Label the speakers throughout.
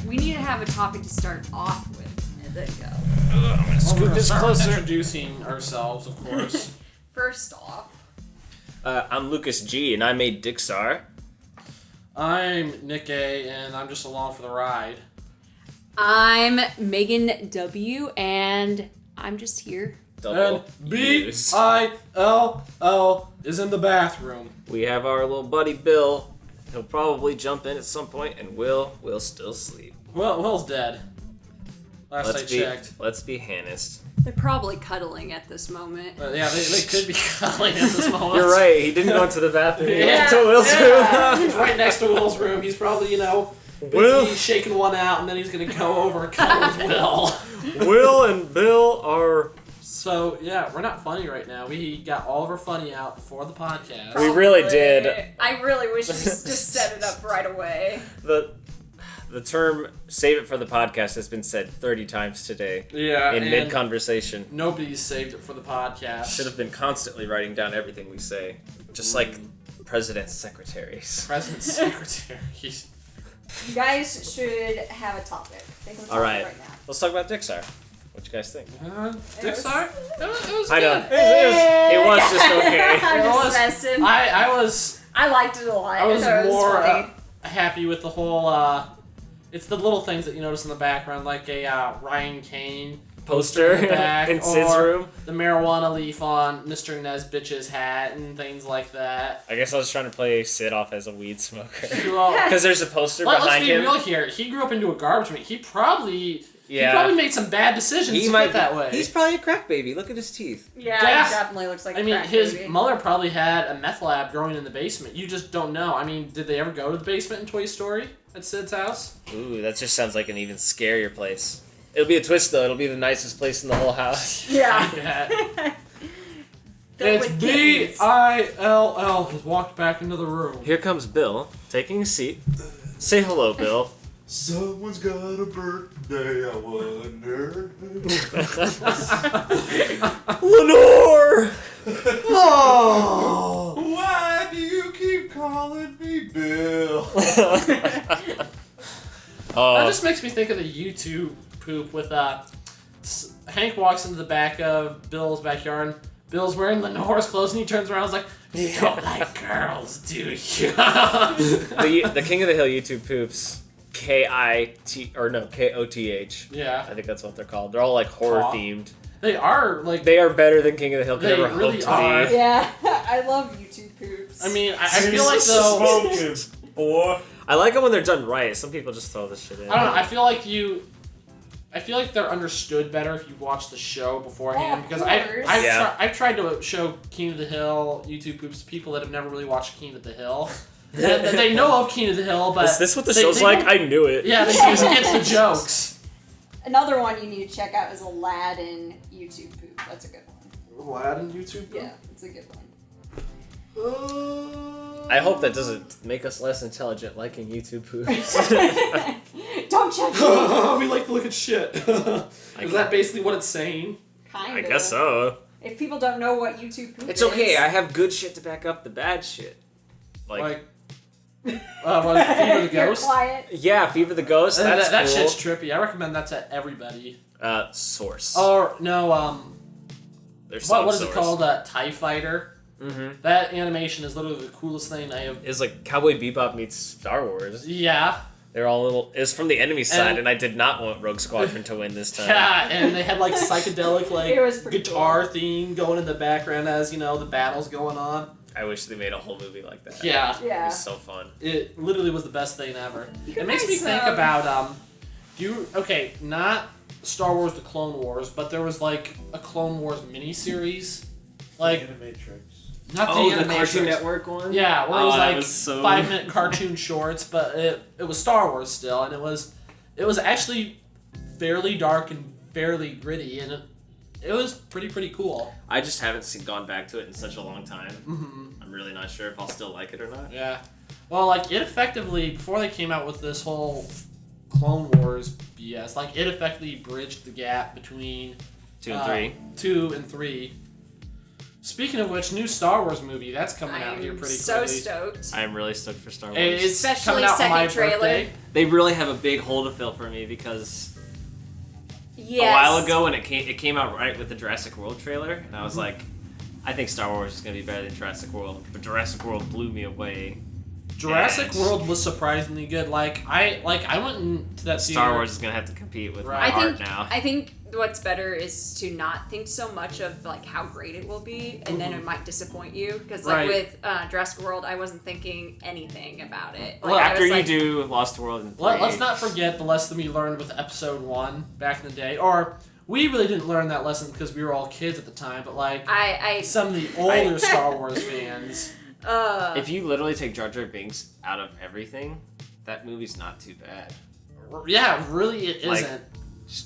Speaker 1: We need to have a topic to start off with and then go.
Speaker 2: I'm gonna scoot this closer.
Speaker 3: Introducing ourselves, of course.
Speaker 1: First off.
Speaker 2: I'm Lucas G, and I made Dixar.
Speaker 3: I'm Nick A, and I'm just along for the ride.
Speaker 1: I'm Megan W, and I'm just here.
Speaker 3: And B-I-L-L is in the bathroom.
Speaker 2: We have our little buddy Bill. He'll probably jump in at some point, and Will still sleep.
Speaker 3: Well, Will's dead. Last I checked.
Speaker 2: Let's be honest.
Speaker 1: They're probably cuddling at this moment.
Speaker 3: Yeah, they could be cuddling at this moment.
Speaker 2: You're right. He didn't go into the bathroom. He
Speaker 3: Yeah.
Speaker 2: went to Will's room.
Speaker 3: He's right next to Will's room. He's probably,
Speaker 2: Will?
Speaker 3: busy shaking one out, and then he's going to go over and cuddle with Will.
Speaker 2: Will and Bill are...
Speaker 3: So, yeah, we're not funny right now. We got all of our funny out before the podcast.
Speaker 2: We really did.
Speaker 1: I really wish we just set it up right away.
Speaker 2: The term "save it for the podcast" has been said 30 times today.
Speaker 3: Yeah,
Speaker 2: in
Speaker 3: and
Speaker 2: mid-conversation.
Speaker 3: Nobody's saved it for the podcast.
Speaker 2: Should have been constantly writing down everything we say, just like president's secretaries.
Speaker 3: President's secretaries.
Speaker 1: You guys should have a topic. Think of a topic
Speaker 2: All right,
Speaker 1: right now.
Speaker 2: let's talk about Dixar. What you guys think?
Speaker 3: Dixar? It was
Speaker 2: I know.
Speaker 3: good.
Speaker 2: It was just okay.
Speaker 1: I'm
Speaker 3: It
Speaker 1: just
Speaker 3: was-
Speaker 1: messing.
Speaker 3: I
Speaker 1: liked it a lot.
Speaker 3: I was
Speaker 1: thought it
Speaker 3: more
Speaker 1: funny.
Speaker 3: happy with the whole, it's the little things that you notice in the background, like a Ryan Kane
Speaker 2: Poster
Speaker 3: in the back,
Speaker 2: in Sid's
Speaker 3: or
Speaker 2: room.
Speaker 3: the marijuana leaf on Mr. Nesbitt's hat and things like that.
Speaker 2: I guess I was trying to play Sid off as a weed smoker.
Speaker 3: Well,
Speaker 2: Because there's a poster
Speaker 3: let's
Speaker 2: behind
Speaker 3: be
Speaker 2: him.
Speaker 3: real here. He grew up into a garbage man. He probably made some bad decisions to
Speaker 2: might
Speaker 3: get that way.
Speaker 2: He's probably a crack baby. Look at his teeth.
Speaker 1: Yeah,
Speaker 3: Yeah.
Speaker 1: it definitely looks like a crack
Speaker 3: his
Speaker 1: baby.
Speaker 3: mother probably had a meth lab growing in the basement. You just don't know. I mean, did they ever go to the basement in Toy Story at Sid's house?
Speaker 2: Ooh, that just sounds like an even scarier place. It'll be a twist, though. It'll be the nicest place in the whole house.
Speaker 1: Yeah.
Speaker 3: It's B-I-L-L has walked back into the room.
Speaker 2: Here comes Bill, taking a seat. Say hello, Bill.
Speaker 4: Someone's got a birthday, I wonder.
Speaker 2: Lenore!
Speaker 4: Oh! Why do you keep calling me Bill?
Speaker 3: That just makes me think of the YouTube poop with Hank walks into the back of Bill's backyard. Bill's wearing Lenore's clothes and he turns around and is like, "You don't like girls, do you?"
Speaker 2: the King of the Hill YouTube poops. K-O-T-H.
Speaker 3: Yeah.
Speaker 2: I think that's what they're called. They're all like horror themed.
Speaker 3: They are like.
Speaker 2: They are better than King of the Hill could
Speaker 3: They
Speaker 2: ever
Speaker 3: really
Speaker 2: hope to
Speaker 3: are.
Speaker 2: be.
Speaker 1: Yeah, I love YouTube poops.
Speaker 3: I mean, I feel like though.
Speaker 4: Smoking, boy.
Speaker 2: I like it when they're done right. Some people just throw this shit in.
Speaker 3: I don't know. I feel like they're understood better if you've watched the show beforehand.
Speaker 1: Oh,
Speaker 3: because
Speaker 1: of course.
Speaker 3: I've tried to show King of the Hill YouTube poops to people that have never really watched King of the Hill. And they know of King of the Hill, but
Speaker 2: Is this what the
Speaker 3: they
Speaker 2: show's like?
Speaker 3: don't-
Speaker 2: I knew it.
Speaker 3: Yeah, they just get the jokes.
Speaker 1: Another one you need to check out is Aladdin YouTube poop. That's a good one.
Speaker 3: Aladdin YouTube poop?
Speaker 1: Yeah, it's a good one.
Speaker 2: I hope that doesn't make us less intelligent liking YouTube poops.
Speaker 1: Don't check it.
Speaker 3: We like to look at shit. Is that basically what it's saying?
Speaker 1: Kind
Speaker 2: I
Speaker 1: of.
Speaker 2: guess so.
Speaker 1: If people don't know what YouTube poop
Speaker 2: It's
Speaker 1: is.
Speaker 2: okay. I have good shit to back up the bad shit.
Speaker 3: What, Fever the
Speaker 1: You're
Speaker 3: Ghost?
Speaker 1: quiet.
Speaker 2: Yeah, Fever the Ghost. That's
Speaker 3: that
Speaker 2: cool.
Speaker 3: shit's trippy. I recommend that to everybody.
Speaker 2: Source.
Speaker 3: Or, no,
Speaker 2: There's
Speaker 3: what
Speaker 2: some
Speaker 3: is it
Speaker 2: Source.
Speaker 3: called? TIE Fighter?
Speaker 2: Mm-hmm.
Speaker 3: That animation is literally the coolest thing I have.
Speaker 2: It's like Cowboy Bebop meets Star Wars.
Speaker 3: Yeah.
Speaker 2: They're all little. It's from the enemy side,
Speaker 3: And-
Speaker 2: and I did not want Rogue Squadron to win this time.
Speaker 3: Yeah, and they had like psychedelic
Speaker 1: It was pretty
Speaker 3: guitar theme going in the background as, the battle's going on.
Speaker 2: I wish they made a whole movie like that.
Speaker 3: Yeah.
Speaker 2: It
Speaker 1: Yeah.
Speaker 2: was so fun.
Speaker 3: It literally was the best thing ever.
Speaker 1: You
Speaker 3: It
Speaker 1: can
Speaker 3: makes
Speaker 1: find
Speaker 3: me think
Speaker 1: some-
Speaker 3: about not Star Wars: The Clone Wars, but there was like a Clone Wars miniseries, like
Speaker 4: Animatrix.
Speaker 3: not
Speaker 2: Oh,
Speaker 3: the
Speaker 2: the Cartoon
Speaker 3: Animatrix.
Speaker 2: Network one?
Speaker 3: Yeah, where it was
Speaker 2: that
Speaker 3: like
Speaker 2: was so-
Speaker 3: 5-minute cartoon shorts, but it was Star Wars still, and it was actually fairly dark and fairly gritty, and it was pretty cool.
Speaker 2: I just haven't gone back to it in such a long time.
Speaker 3: Mm-hmm.
Speaker 2: I'm really not sure if I'll still like it or not.
Speaker 3: Yeah. Well, like, it effectively, before they came out with this whole Clone Wars BS, like, it effectively bridged the gap between
Speaker 2: 2 and 3.
Speaker 3: 2 and 3. Speaking of which, new Star Wars movie that's coming out here pretty
Speaker 1: so
Speaker 3: quickly.
Speaker 1: stoked.
Speaker 2: I am really stoked for Star Wars.
Speaker 3: It's
Speaker 1: Especially
Speaker 3: coming out on my
Speaker 1: second trailer.
Speaker 3: birthday.
Speaker 2: They really have a big hole to fill for me because
Speaker 1: Yes.
Speaker 2: a while ago when it came out right with the Jurassic World trailer, and I was like, I think Star Wars is gonna be better than Jurassic World, but Jurassic World blew me away.
Speaker 3: Jurassic
Speaker 2: And
Speaker 3: World was surprisingly good. I went into that theater.
Speaker 2: Star Wars is gonna have to compete with
Speaker 3: Right.
Speaker 2: my art now.
Speaker 1: I think what's better is to not think so much of like how great it will be, and then it might disappoint you. Because like
Speaker 3: Right.
Speaker 1: with Jurassic World, I wasn't thinking anything about it. Like,
Speaker 3: Well,
Speaker 1: I
Speaker 2: After
Speaker 1: was
Speaker 2: you
Speaker 1: like,
Speaker 2: do Lost World and
Speaker 3: Let's not forget the lesson we learned with Episode 1 back in the day. Or, we really didn't learn that lesson because we were all kids at the time, but like,
Speaker 1: I
Speaker 3: some of the older Star Wars fans.
Speaker 2: If you literally take Jar Jar Binks out of everything, that movie's not too bad.
Speaker 3: Yeah, really it
Speaker 2: Like,
Speaker 3: isn't.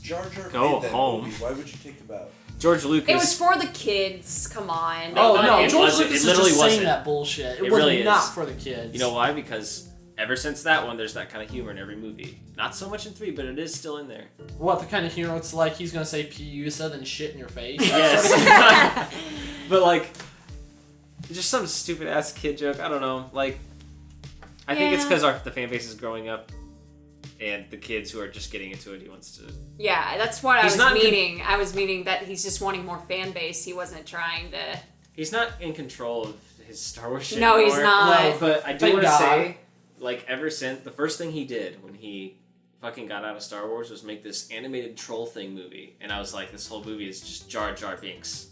Speaker 4: Jar Jar
Speaker 2: Go
Speaker 4: made that
Speaker 2: home.
Speaker 4: movie. Why would you take him out?
Speaker 2: George Lucas.
Speaker 1: it was for the kids. Come on.
Speaker 3: Oh, no,
Speaker 2: it
Speaker 3: George
Speaker 2: wasn't-
Speaker 3: Lucas
Speaker 2: it
Speaker 3: is
Speaker 2: literally
Speaker 3: just saying
Speaker 2: wasn't.
Speaker 3: that bullshit. It
Speaker 2: It
Speaker 3: was
Speaker 2: really
Speaker 3: not
Speaker 2: is.
Speaker 3: for the kids.
Speaker 2: You know why? Because ever since that one, there's that kind of humor in every movie. Not so much in 3, but it is still in there.
Speaker 3: What, the kind of hero it's like he's gonna say P-U-S-A then shit in your face?
Speaker 2: Yes. But like, just some stupid ass kid joke. I don't know. Like, I think it's
Speaker 1: Yeah.
Speaker 2: because the fan base is growing up, and the kids who are just getting into it, he wants to.
Speaker 1: Yeah, that's what I
Speaker 2: He's
Speaker 1: was
Speaker 2: not
Speaker 1: meaning. I was meaning that he's just wanting more fan base. He wasn't trying to.
Speaker 2: He's not in control of his Star Wars shit
Speaker 1: No, he's
Speaker 2: anymore.
Speaker 1: not.
Speaker 3: No.
Speaker 2: But I do
Speaker 3: Thank
Speaker 2: want to
Speaker 3: God.
Speaker 2: say, like, ever since the first thing he did when he fucking got out of Star Wars was make this animated troll thing movie, and I was like, this whole movie is just Jar Jar Binks.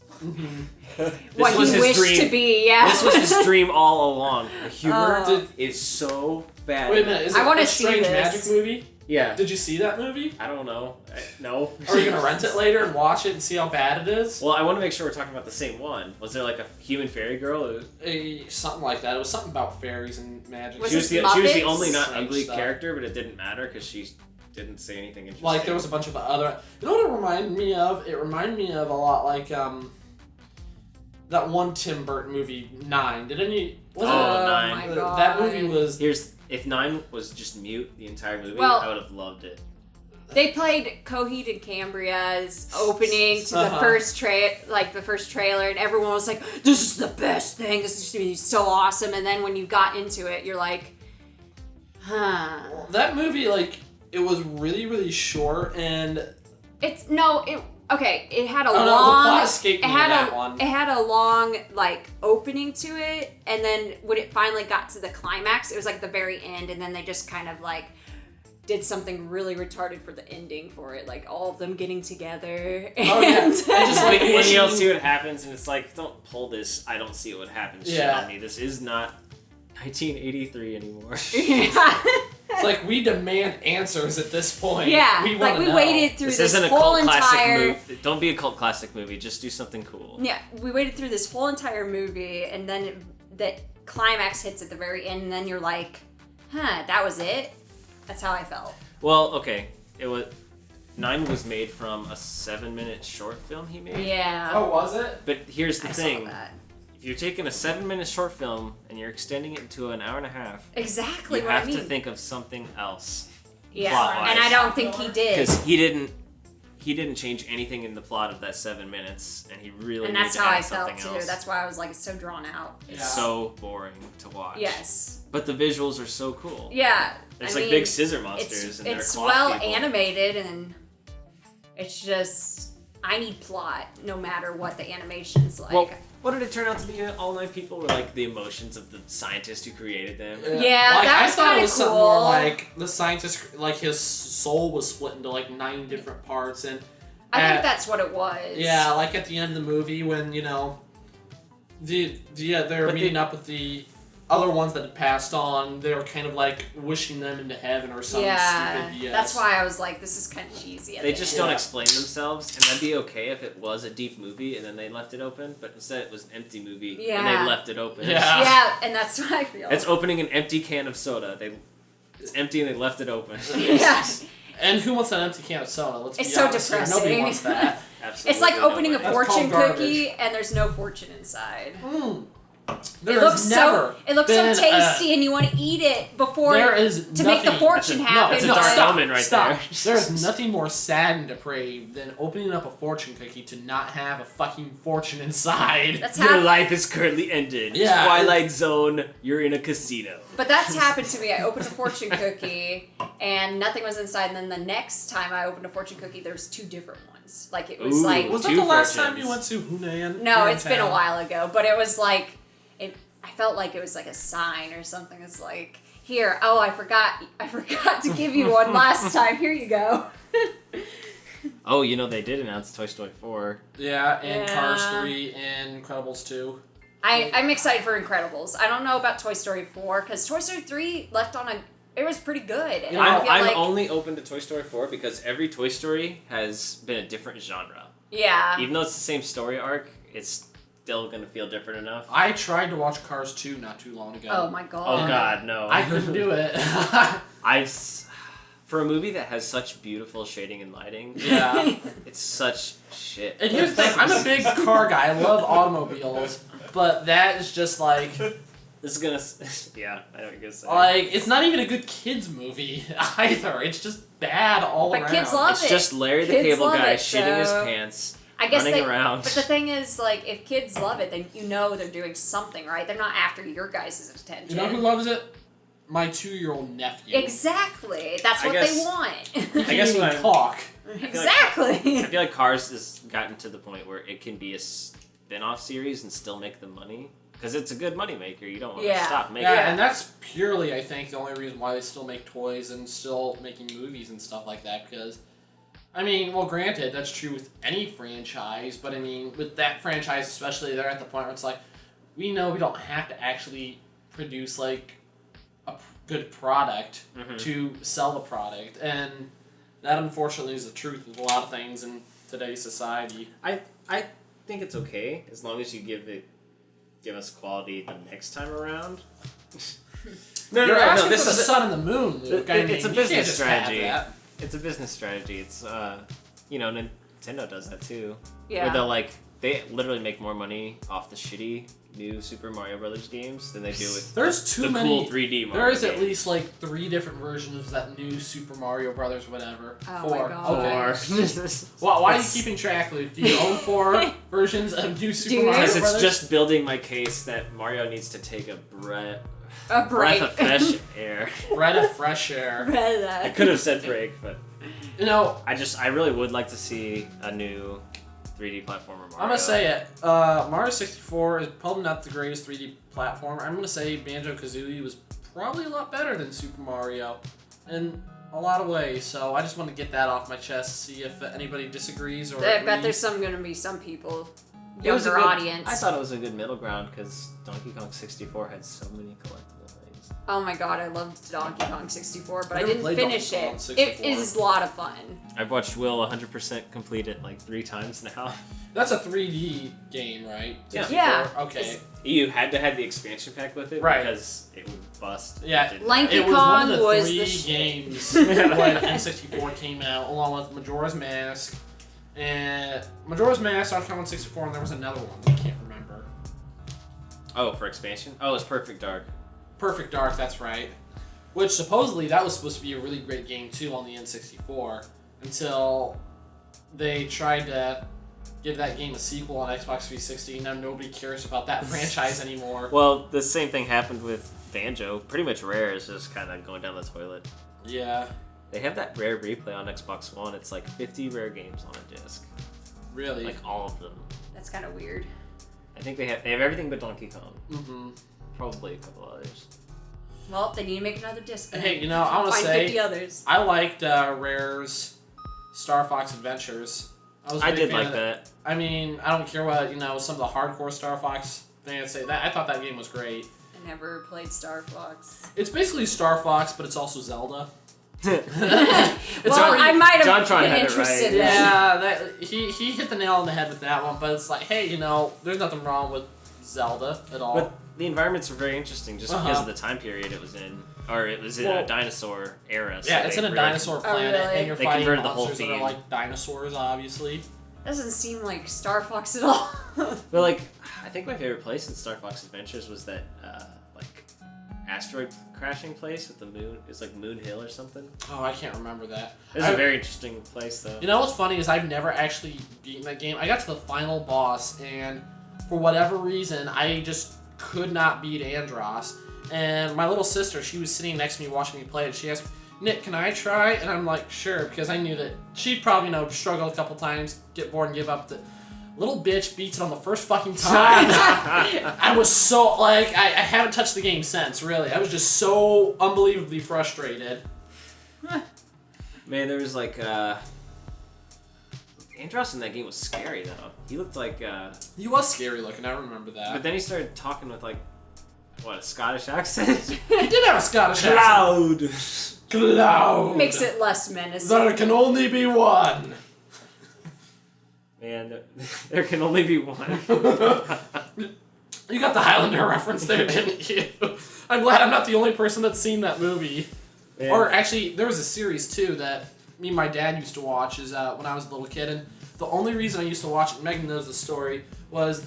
Speaker 1: What
Speaker 2: was
Speaker 1: he
Speaker 2: his
Speaker 1: wished
Speaker 2: dream.
Speaker 1: to be, yeah.
Speaker 2: This was his dream all along. The humor
Speaker 1: Oh.
Speaker 2: is so bad.
Speaker 3: Wait a minute, is
Speaker 1: I
Speaker 3: it
Speaker 1: wanna
Speaker 3: a
Speaker 1: see
Speaker 3: Strange
Speaker 1: this.
Speaker 3: Magic movie?
Speaker 2: Yeah.
Speaker 3: Did you see that movie?
Speaker 2: I don't know. No.
Speaker 3: Are you gonna rent it later and watch it and see how bad it is?
Speaker 2: Well, I want to make sure we're talking about the same one. Was there like a human fairy girl?
Speaker 3: Something like that. It was something about fairies and magic.
Speaker 1: Was
Speaker 2: She was,
Speaker 1: it
Speaker 2: she was the
Speaker 1: Muppets?
Speaker 2: only not
Speaker 3: Same
Speaker 2: ugly
Speaker 3: stuff.
Speaker 2: character, but it didn't matter because she didn't say anything interesting.
Speaker 3: Like there was a bunch of other. You know what it reminded me of? It reminded me of a lot like that one Tim Burton movie, 9. Did any? Was
Speaker 2: Oh,
Speaker 3: it,
Speaker 2: 9.
Speaker 1: my God.
Speaker 3: That movie was.
Speaker 2: Here's if 9 was just mute the entire movie,
Speaker 1: Well-
Speaker 2: I would have loved it.
Speaker 1: They played Coheed Cambria's opening to the
Speaker 3: Uh-huh.
Speaker 1: first the first trailer, and everyone was like, "This is the best thing. This is gonna be so awesome." And then when you got into it, you're like, "Huh."
Speaker 3: That movie, like, it was really, really short, and
Speaker 1: It had a
Speaker 3: Oh, no, the
Speaker 1: long.
Speaker 3: plot escaped
Speaker 1: it
Speaker 3: me
Speaker 1: had
Speaker 3: in
Speaker 1: a
Speaker 3: that one.
Speaker 1: it had a long like opening to it, and then when it finally got to the climax, it was like the very end, and then they just kind of like did something really retarded for the ending for it, like all of them getting together.
Speaker 3: Oh, yeah. And just, like,
Speaker 2: When
Speaker 3: wishing-
Speaker 2: you don't see what happens, and it's like, don't pull this. I don't see what happens. Shit
Speaker 3: Yeah.
Speaker 2: on me. This is not 1983 anymore.
Speaker 3: it's like we demand answers at this point.
Speaker 1: Yeah,
Speaker 3: we
Speaker 1: like
Speaker 3: wanna
Speaker 1: we
Speaker 3: know.
Speaker 1: waited through
Speaker 2: This
Speaker 1: this
Speaker 2: isn't a
Speaker 1: whole
Speaker 2: cult classic
Speaker 1: entire.
Speaker 2: movie. Don't be a cult classic movie. Just do something cool.
Speaker 1: Yeah, we waited through this whole entire movie, and then the climax hits at the very end, and then you're like, "Huh, that was it." That's how I felt.
Speaker 2: Well, okay. It was 9 was made from a 7-minute short film he made.
Speaker 1: Yeah.
Speaker 3: Oh, was it?
Speaker 2: But here's the
Speaker 1: I
Speaker 2: thing.
Speaker 1: saw that.
Speaker 2: If you're taking a 7-minute short film and you're extending it into an hour and a half,
Speaker 1: Exactly
Speaker 2: you
Speaker 1: what
Speaker 2: have
Speaker 1: I mean.
Speaker 2: to think of something else.
Speaker 1: Yeah,
Speaker 2: plot-wise.
Speaker 1: and I don't think he did.
Speaker 2: Because he didn't change anything in the plot of that 7 minutes, and he really
Speaker 1: And
Speaker 2: needed
Speaker 1: that's
Speaker 2: to
Speaker 1: how
Speaker 2: add
Speaker 1: I felt
Speaker 2: something
Speaker 1: too.
Speaker 2: else.
Speaker 1: That's why I was like, it's so drawn out.
Speaker 2: It's
Speaker 3: Yeah.
Speaker 2: so boring to watch.
Speaker 1: Yes.
Speaker 2: But the visuals are so cool.
Speaker 1: Yeah.
Speaker 2: There's
Speaker 1: I
Speaker 2: like
Speaker 1: mean,
Speaker 2: big scissor monsters and
Speaker 1: it's
Speaker 2: they're cloth
Speaker 1: well
Speaker 2: people.
Speaker 1: animated, and it's just I need plot no matter what the animation's like.
Speaker 2: Well, what did it turn out to be? All 9 people were like the emotions of the scientist who created them.
Speaker 1: Yeah,
Speaker 3: like,
Speaker 1: that
Speaker 3: I
Speaker 1: was
Speaker 3: thought it
Speaker 1: kinda
Speaker 3: was something more
Speaker 1: cool.
Speaker 3: like the scientist, like his soul was split into like 9 different parts, and
Speaker 1: I think
Speaker 3: at-
Speaker 1: that's what it was.
Speaker 3: yeah, like at the end of the movie when they're
Speaker 2: But
Speaker 3: meeting up with the other ones that had passed on. They were kind of like wishing them into heaven or something
Speaker 1: Yeah,
Speaker 3: stupid. Yes.
Speaker 1: that's why I was like, this is kind of cheesy. at
Speaker 2: They
Speaker 1: the
Speaker 2: just
Speaker 1: end.
Speaker 2: don't
Speaker 3: Yeah.
Speaker 2: explain themselves, and that'd be okay if it was a deep movie and then they left it open, but instead it was an empty movie and
Speaker 1: Yeah.
Speaker 2: they left it open.
Speaker 3: Yeah.
Speaker 1: Yeah, and that's what I feel.
Speaker 2: It's opening an empty can of soda. It's empty and they left it open.
Speaker 1: Yeah.
Speaker 3: And who wants an empty can of soda? Let's
Speaker 1: It's
Speaker 3: be
Speaker 1: so
Speaker 3: honest here. Nobody
Speaker 1: depressing.
Speaker 3: wants that.
Speaker 2: Absolutely
Speaker 1: It's like opening a
Speaker 2: nobody.
Speaker 3: That's
Speaker 1: fortune
Speaker 3: called
Speaker 1: cookie and there's no fortune inside.
Speaker 3: Mm. There
Speaker 1: It looks
Speaker 3: has never
Speaker 1: so
Speaker 3: been
Speaker 1: tasty, and you want to eat it before
Speaker 3: There is
Speaker 1: to make the
Speaker 3: nothing-
Speaker 1: fortune happen.
Speaker 2: It's a
Speaker 3: No,
Speaker 2: dark
Speaker 3: stop,
Speaker 2: omen right
Speaker 3: stop.
Speaker 2: there.
Speaker 3: There's nothing more sad and depraved than opening up a fortune cookie to not have a fucking fortune inside.
Speaker 1: That's
Speaker 2: Your
Speaker 1: happened.
Speaker 2: life is currently ended.
Speaker 3: Yeah.
Speaker 2: Twilight Zone, you're in a casino.
Speaker 1: But that's happened to me. I opened a fortune cookie and nothing was inside, and then the next time I opened a fortune cookie, there was 2 different ones. Like it was
Speaker 2: Ooh.
Speaker 1: like
Speaker 3: Was that
Speaker 2: Two
Speaker 3: the last
Speaker 2: fortunes.
Speaker 3: time you went to Hunan?
Speaker 1: no,
Speaker 3: here in
Speaker 1: it's been a
Speaker 3: town?
Speaker 1: while ago, but it was like I felt like it was like a sign or something. It's like, here, oh, I forgot to give you one last time. Here you go.
Speaker 2: Oh, you know, they did announce Toy Story 4.
Speaker 3: Yeah, and
Speaker 1: Yeah.
Speaker 3: Cars 3 and Incredibles 2.
Speaker 1: I'm excited for Incredibles. I don't know about Toy Story 4 because Toy Story 3 left on it was pretty good. And I feel
Speaker 2: I'm
Speaker 1: like,
Speaker 2: only open to Toy Story 4 because every Toy Story has been a different genre.
Speaker 1: yeah.
Speaker 2: Even though it's the same story arc, it's still going to feel different enough.
Speaker 3: I tried to watch Cars 2 not too long ago.
Speaker 1: Oh my
Speaker 2: Oh,
Speaker 1: god.
Speaker 2: God, no.
Speaker 3: I couldn't do it.
Speaker 2: For a movie that has such beautiful shading and lighting,
Speaker 3: Yeah.
Speaker 2: it's such shit.
Speaker 3: And here's the thing, I'm a big car guy. I love automobiles, but that is just like,
Speaker 2: This is gonna. Yeah, I know what you're gonna say.
Speaker 3: it's not even a good kids movie either. It's just bad all
Speaker 1: But
Speaker 3: around.
Speaker 1: kids love
Speaker 2: It's
Speaker 1: it.
Speaker 2: just Larry the
Speaker 1: Kids
Speaker 2: Cable
Speaker 1: love
Speaker 2: Guy
Speaker 1: it,
Speaker 2: shitting his
Speaker 1: so-
Speaker 2: pants,
Speaker 1: I guess
Speaker 2: running around.
Speaker 1: But the thing is, like, if kids love it, then you know they're doing something right. They're not after your guys' attention.
Speaker 3: You know who loves it? My 2-year-old nephew.
Speaker 1: Exactly. That's
Speaker 2: I
Speaker 1: what
Speaker 2: guess-
Speaker 1: they want.
Speaker 3: He
Speaker 2: I
Speaker 3: can't
Speaker 2: guess
Speaker 3: even
Speaker 2: what I'm-
Speaker 3: talk.
Speaker 1: Exactly.
Speaker 2: I feel like Cars has gotten to the point where it can be a spin-off series and still make them money. Because it's a good moneymaker. You don't want to
Speaker 1: Yeah.
Speaker 2: stop making
Speaker 3: Yeah,
Speaker 2: it.
Speaker 3: and that's purely, I think, the only reason why they still make toys and still making movies and stuff like that. Because, I mean, well, granted, that's true with any franchise, but I mean, with that franchise especially, they're at the point where it's like, we know we don't have to actually produce, like, a good product
Speaker 2: Mhm.
Speaker 3: to sell the product. And that, unfortunately, is the truth with a lot of things in today's society.
Speaker 2: I think it's okay as long as you give us quality the next time around.
Speaker 3: You're asking
Speaker 2: This
Speaker 3: for the
Speaker 2: is
Speaker 3: sun and the moon, Luke. I mean,
Speaker 2: it's a
Speaker 3: you can't
Speaker 2: business
Speaker 3: just have
Speaker 2: strategy.
Speaker 3: that.
Speaker 2: It's a business strategy. It's Nintendo does that too.
Speaker 1: Yeah.
Speaker 2: Where they'll they literally make more money off the shitty new Super Mario Brothers games than they do with
Speaker 3: There's too
Speaker 2: the
Speaker 3: many.
Speaker 2: cool 3D Mario.
Speaker 3: There is at
Speaker 2: games.
Speaker 3: least like 3 different versions of that new Super Mario Brothers, whatever.
Speaker 1: Oh
Speaker 3: 4.
Speaker 1: my God.
Speaker 3: Okay. Why are you keeping track, Luke? Do you own 4 versions of new Super
Speaker 1: Do you?
Speaker 3: Mario
Speaker 2: Because
Speaker 3: Brothers?
Speaker 2: it's just building my case that Mario needs to take a breath
Speaker 1: break.
Speaker 2: of fresh air.
Speaker 3: breath of fresh air.
Speaker 2: I could have said break, but
Speaker 3: You know,
Speaker 2: I really would like to see a new 3D platformer Mario.
Speaker 3: I'm gonna say it. Mario 64 is probably not the greatest 3D platformer. I'm gonna say Banjo-Kazooie was probably a lot better than Super Mario in a lot of ways. So I just want to get that off my chest, see if anybody disagrees or
Speaker 1: I bet
Speaker 3: agrees.
Speaker 1: there's going to be some people,
Speaker 2: It was a
Speaker 1: younger
Speaker 2: good-
Speaker 1: audience.
Speaker 2: I thought it was a good middle ground because Donkey Kong 64 had so many collectible things.
Speaker 1: Oh my god, I loved Donkey Kong 64, but I
Speaker 3: Never
Speaker 1: didn't
Speaker 3: played
Speaker 1: finish
Speaker 3: Donkey Kong
Speaker 1: it.
Speaker 3: 64.
Speaker 1: It is a lot of fun.
Speaker 2: I've watched Will 100% complete it like 3 times now.
Speaker 3: That's a 3D game, right?
Speaker 2: Yeah.
Speaker 3: 64?
Speaker 1: Yeah.
Speaker 3: Okay.
Speaker 1: It's-
Speaker 2: You had to have the expansion pack with it
Speaker 3: Right.
Speaker 2: because it would bust.
Speaker 3: Yeah.
Speaker 2: It didn't.
Speaker 1: Lanky
Speaker 3: It was
Speaker 1: Kong
Speaker 3: one of the
Speaker 1: was
Speaker 3: 3
Speaker 1: the shit.
Speaker 3: games when N64 came out, along with Majora's Mask. And Majora's Mask, Donkey Kong 64, and there was another one I can't remember.
Speaker 2: Oh, for expansion? Oh, it's Perfect Dark.
Speaker 3: Perfect Dark, that's right. Which supposedly that was supposed to be a really great game too on the N64 until they tried to give that game a sequel on Xbox 360. Now nobody cares about that franchise anymore.
Speaker 2: Well, the same thing happened with Banjo. Pretty much Rare is just kind of going down the toilet.
Speaker 3: Yeah,
Speaker 2: They have that Rare replay on Xbox One. It's like 50 Rare games on a disc.
Speaker 3: really.
Speaker 2: Like all of them.
Speaker 1: That's kind of weird.
Speaker 2: I think they have everything but Donkey Kong.
Speaker 3: Mm-hmm.
Speaker 2: Probably a couple others.
Speaker 1: Well, they need to make another disc.
Speaker 3: Hey, you know, I want to
Speaker 1: Find
Speaker 3: say
Speaker 1: 50 others.
Speaker 3: I liked Rare's Star Fox Adventures. Was a
Speaker 2: I
Speaker 3: big
Speaker 2: did
Speaker 3: fan
Speaker 2: like
Speaker 3: of
Speaker 2: that.
Speaker 3: I mean, I don't care what some of the hardcore Star Fox fans say. That I thought that game was great.
Speaker 1: I never played Star Fox.
Speaker 3: It's basically Star Fox, but it's also Zelda.
Speaker 1: Well,
Speaker 3: already-
Speaker 1: I might have
Speaker 2: JonTron
Speaker 1: been
Speaker 2: had it
Speaker 1: interested
Speaker 2: right.
Speaker 1: in
Speaker 3: Yeah, he hit the nail on the head with that one. But it's like, hey, there's nothing wrong with Zelda at all.
Speaker 2: But the environments are very interesting just because
Speaker 3: Uh-huh.
Speaker 2: of the time period it was in. Or it was in
Speaker 3: Well,
Speaker 2: a dinosaur era. So
Speaker 3: yeah, it's
Speaker 2: they
Speaker 3: in a
Speaker 2: really-
Speaker 3: dinosaur planet,
Speaker 1: really?
Speaker 3: and you're
Speaker 2: They
Speaker 3: fighting
Speaker 2: converted the whole
Speaker 3: monsters that are
Speaker 2: theme.
Speaker 3: like dinosaurs, obviously.
Speaker 1: Doesn't seem like Star Fox at all.
Speaker 2: But like, I think my favorite place in Star Fox Adventures was that like asteroid crashing place with the moon. It's like Moon Hill or something.
Speaker 3: Oh, I can't remember that.
Speaker 2: It's a very interesting place though.
Speaker 3: You know what's funny is I've never actually beaten that game. I got to the final boss, and for whatever reason, I just could not beat Andros. And my little sister, she was sitting next to me watching me play it. She asked, Nick, can I try? And I'm like, sure, because I knew that she'd probably struggle a couple times, get bored and give up. The little bitch beats it on the first fucking time. I was so, like, I haven't touched the game since, really. I was just so unbelievably frustrated.
Speaker 2: Man, there was like Andros in that game was scary though. He looked like
Speaker 3: He was scary looking, I remember that.
Speaker 2: but then he started talking with like what, a Scottish accent?
Speaker 3: He did have a Scottish accent.
Speaker 2: Cloud.
Speaker 3: Cloud.
Speaker 1: Makes it less menacing.
Speaker 3: There can only be one.
Speaker 2: Man, there can only be one.
Speaker 3: You got the Highlander reference there, didn't you? I'm glad I'm not the only person that's seen that movie.
Speaker 2: Man.
Speaker 3: Or actually, there was a series too that me and my dad used to watch when I was a little kid, and the only reason I used to watch it, Megan knows the story, was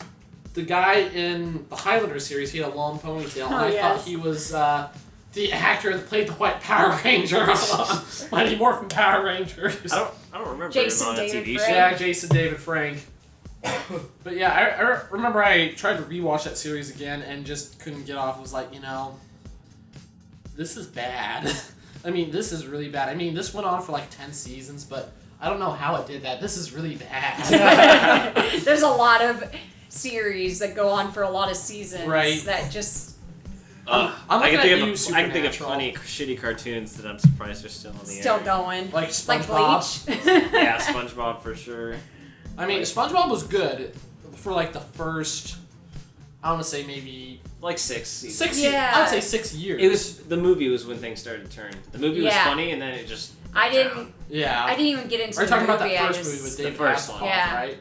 Speaker 3: the guy in the Highlander series, he had a long ponytail, and I thought he was the actor that played the White Power Ranger on Mighty Morphin Power Rangers.
Speaker 2: I don't remember
Speaker 1: Jason
Speaker 2: him on a
Speaker 1: David
Speaker 2: TV
Speaker 1: Frank.
Speaker 2: show.
Speaker 3: Yeah, Jason David Frank. But yeah, I remember I tried to rewatch that series again and just couldn't get off. It was like, this is bad. I mean, this is really bad. I mean, this went on for like 10 seasons, but I don't know how it did that. This is really bad.
Speaker 1: There's a lot of series that go on for a lot of seasons.
Speaker 3: Right.
Speaker 1: That just...
Speaker 3: I'm
Speaker 2: I
Speaker 3: looking
Speaker 2: can
Speaker 3: at
Speaker 2: think
Speaker 3: you,
Speaker 2: of I can think of
Speaker 3: Supernatural.
Speaker 2: funny, shitty cartoons that I'm surprised are still on the
Speaker 1: Still
Speaker 2: air.
Speaker 1: going.
Speaker 3: Like
Speaker 1: Like
Speaker 3: SpongeBob.
Speaker 1: Bleach.
Speaker 2: Yeah, SpongeBob for sure.
Speaker 3: I mean, SpongeBob was good for like the first, I want to say maybe
Speaker 2: Like 6 seasons.
Speaker 3: 6
Speaker 1: Yeah.
Speaker 3: years. I'd say 6 years.
Speaker 2: It was the movie was when things started to turn. The movie was
Speaker 1: Yeah.
Speaker 2: funny, and then it just.
Speaker 1: I
Speaker 2: went down.
Speaker 1: didn't
Speaker 3: Yeah.
Speaker 1: even get into
Speaker 3: We're
Speaker 1: the
Speaker 3: talking about
Speaker 1: movie.
Speaker 3: that
Speaker 1: I
Speaker 3: first
Speaker 1: just-
Speaker 3: movie with
Speaker 2: The
Speaker 3: David
Speaker 2: first
Speaker 3: Hasselhoff,
Speaker 2: one.
Speaker 1: Yeah.
Speaker 3: right?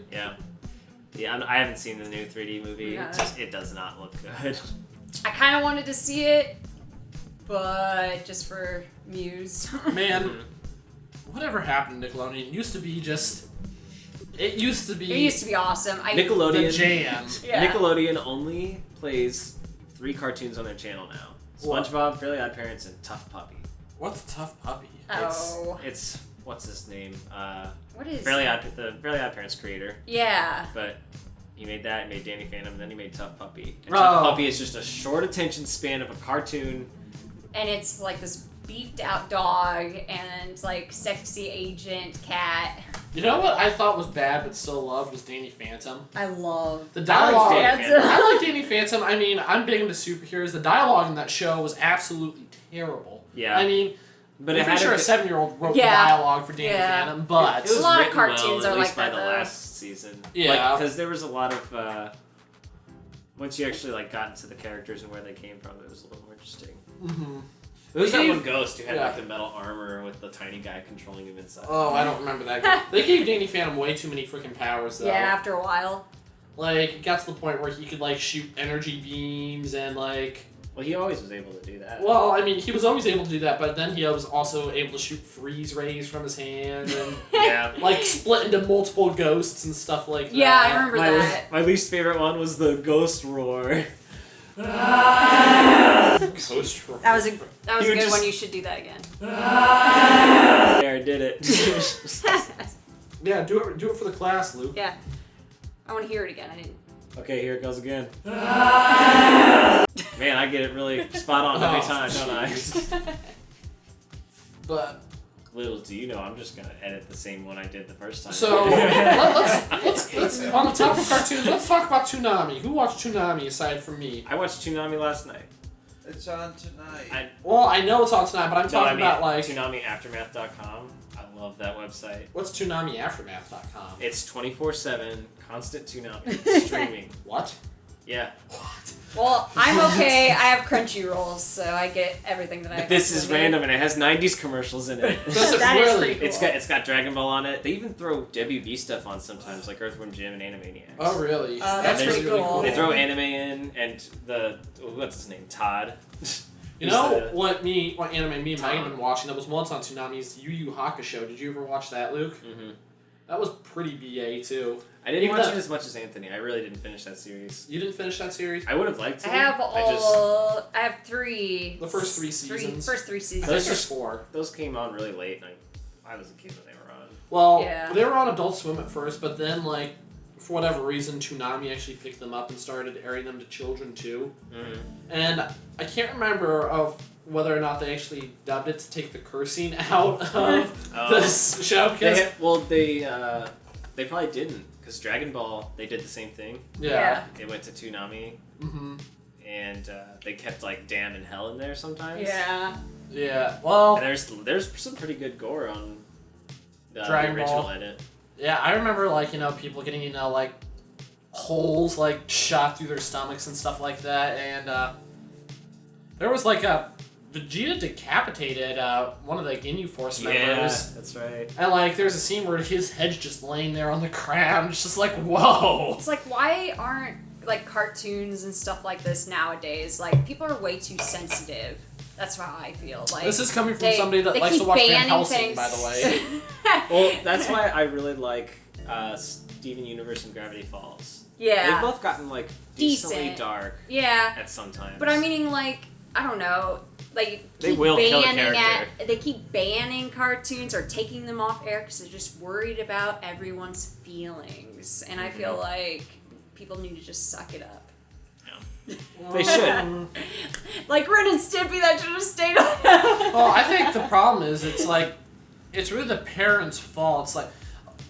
Speaker 2: Yeah, I haven't seen the new 3D movie.
Speaker 1: Yeah.
Speaker 2: It does not look good.
Speaker 1: I kind of wanted to see it, but just for Muse.
Speaker 3: Man, whatever happened to Nickelodeon used to be just. It used to be
Speaker 1: It used to be awesome.
Speaker 2: Nickelodeon.
Speaker 3: the jam.
Speaker 1: Yeah.
Speaker 2: Nickelodeon only plays 3 cartoons on their channel now:
Speaker 3: What?
Speaker 2: SpongeBob, Fairly Odd Parents, and Tough Puppy.
Speaker 3: What's Tough Puppy?
Speaker 1: Oh.
Speaker 2: It's what's his name?
Speaker 1: What is
Speaker 2: the Fairly Odd Parents creator.
Speaker 1: Yeah.
Speaker 2: But he made that, he made Danny Phantom, then he made Tough Puppy. And
Speaker 3: Oh.
Speaker 2: Tough Puppy is just a short attention span of a cartoon.
Speaker 1: And it's like this beefed out dog and like sexy agent cat.
Speaker 3: You know what I thought was bad but still loved was Danny Phantom.
Speaker 1: I love
Speaker 3: The dialogue.
Speaker 2: Danny Phantom.
Speaker 3: I like Danny Phantom. I mean, I'm big into superheroes. The dialogue in that show was absolutely terrible.
Speaker 2: Yeah.
Speaker 3: I mean,
Speaker 2: But
Speaker 3: I'm
Speaker 2: it
Speaker 3: pretty
Speaker 2: had
Speaker 3: sure
Speaker 2: a
Speaker 3: a
Speaker 2: good-
Speaker 3: 7-year-old wrote
Speaker 1: Yeah.
Speaker 3: the dialogue for Danny
Speaker 1: Yeah.
Speaker 3: Phantom, but
Speaker 2: It was
Speaker 1: A lot of
Speaker 2: written well,
Speaker 1: cartoons
Speaker 2: at
Speaker 1: are
Speaker 2: least
Speaker 1: like
Speaker 2: by
Speaker 1: that,
Speaker 2: the
Speaker 1: though.
Speaker 2: last season.
Speaker 3: Yeah.
Speaker 2: Because there was a lot of once you actually like got into the characters and where they came from, it was a little more interesting.
Speaker 3: mm-hmm.
Speaker 2: There was
Speaker 3: They
Speaker 2: that
Speaker 3: gave-
Speaker 2: one ghost who had
Speaker 3: yeah.
Speaker 2: like the metal armor with the tiny guy controlling him inside.
Speaker 3: Oh, I don't remember that. They gave Danny Phantom way too many freaking powers, though.
Speaker 1: Yeah, after a while.
Speaker 3: Like, it got to the point where he could, like, shoot energy beams and, like...
Speaker 2: Well, he always was able to do that.
Speaker 3: Well, I mean, he was always able to do that, but then he was also able to shoot freeze rays from his hand and,
Speaker 2: Yeah.
Speaker 3: like, split into multiple ghosts and stuff like that.
Speaker 1: Yeah, I remember that.
Speaker 2: My least favorite one was the ghost roar.
Speaker 3: Ghost roar.
Speaker 1: That was a
Speaker 2: You
Speaker 1: good
Speaker 2: just-
Speaker 1: one. You should do that again.
Speaker 2: There, I did it.
Speaker 3: Yeah, do it for the class, Luke.
Speaker 1: Yeah. I want to hear it again. I didn't.
Speaker 2: Okay, here it goes again. Man, I get it really spot on every
Speaker 3: Oh,
Speaker 2: time, don't I?
Speaker 3: But,
Speaker 2: Little do you know, I'm just gonna edit the same one I did the first time.
Speaker 3: so, let's on the top of cartoons, let's talk about Toonami. Who watched Toonami aside from me?
Speaker 2: I watched Toonami last night.
Speaker 4: It's on tonight.
Speaker 3: Well, I know it's on tonight, but I'm talking about, like...
Speaker 2: ToonamiAftermath.com. I love that website.
Speaker 3: What's ToonamiAftermath.com?
Speaker 2: It's 24/7, constant Toonami, streaming.
Speaker 3: What?
Speaker 2: Yeah.
Speaker 1: Well, I'm okay. I have Crunchyroll, so I get everything that I.
Speaker 2: But this is
Speaker 1: want.
Speaker 2: random and it has 90s commercials in it.
Speaker 3: Does it
Speaker 1: That is
Speaker 3: really?
Speaker 1: pretty cool.
Speaker 2: It's got Dragon Ball on it. They even throw WB stuff on sometimes, like Earthworm Jim and Animaniacs.
Speaker 3: Oh, really?
Speaker 1: That's
Speaker 2: Yeah,
Speaker 1: pretty
Speaker 2: there's-
Speaker 1: cool.
Speaker 2: They throw anime in, and what's his name? Todd.
Speaker 3: You
Speaker 2: He's
Speaker 3: know
Speaker 2: the-
Speaker 3: what anime me and Megan been watching that was once on Toonami's Yu Yu Hakusho. Did you ever watch that, Luke?
Speaker 2: Mhm.
Speaker 3: That was pretty BA too.
Speaker 2: I didn't
Speaker 3: Even
Speaker 2: watch
Speaker 3: though-
Speaker 2: it as much as Anthony. I really didn't finish that series.
Speaker 3: You didn't finish that series?
Speaker 2: I would have liked to.
Speaker 1: I have 3.
Speaker 3: The first 3 seasons.
Speaker 1: First 3
Speaker 3: I
Speaker 1: seasons.
Speaker 3: think there's 4.
Speaker 2: Those came on really late, and I was a kid when they were on.
Speaker 3: Well,
Speaker 1: Yeah.
Speaker 3: they were on Adult Swim at first, but then, like, for whatever reason, Toonami actually picked them up and started airing them to children, too.
Speaker 2: Mm-hmm.
Speaker 3: And I can't remember of whether or not they actually dubbed it to take the cursing out of this show. Because
Speaker 2: They probably didn't, because Dragon Ball, they did the same thing.
Speaker 3: yeah.
Speaker 2: They went to Toonami,
Speaker 3: Mm-hmm.
Speaker 2: and they kept, like, Damn and Hell in there sometimes.
Speaker 1: Yeah.
Speaker 3: Yeah. Well,
Speaker 2: And there's some pretty good gore on the
Speaker 3: Dragon
Speaker 2: original
Speaker 3: Ball.
Speaker 2: edit.
Speaker 3: yeah, I remember, like, people getting, like, holes, like, shot through their stomachs and stuff like that. And there was, like, Vegeta decapitated one of the Ginyu Force members.
Speaker 2: that's right.
Speaker 3: And, like, there's a scene where his head's just laying there on the ground. It's just like, whoa.
Speaker 1: It's like, why aren't, like, cartoons and stuff like this nowadays? Like, people are way too sensitive. That's how I feel. Like,
Speaker 3: This is coming from somebody that
Speaker 1: they
Speaker 3: likes to
Speaker 1: keep
Speaker 3: watch Van
Speaker 1: banning
Speaker 3: Helsing,
Speaker 1: things.
Speaker 3: by the way.
Speaker 2: Well, that's why I really like Steven Universe and Gravity Falls.
Speaker 1: Yeah.
Speaker 2: They've both gotten, like, decently
Speaker 1: Decent.
Speaker 2: dark
Speaker 1: Yeah.
Speaker 2: at some times.
Speaker 1: But I mean, like, I don't know. Like,
Speaker 2: They
Speaker 1: keep
Speaker 2: will kill a
Speaker 1: banning
Speaker 2: character.
Speaker 1: they keep banning cartoons or taking them off air because they're just worried about everyone's feelings. And I feel like people need to just suck it up.
Speaker 2: They should.
Speaker 1: Like Ren and Stimpy, that should have stayed on.
Speaker 3: Well, I think the problem is it's like, it's really the parents' fault. It's like,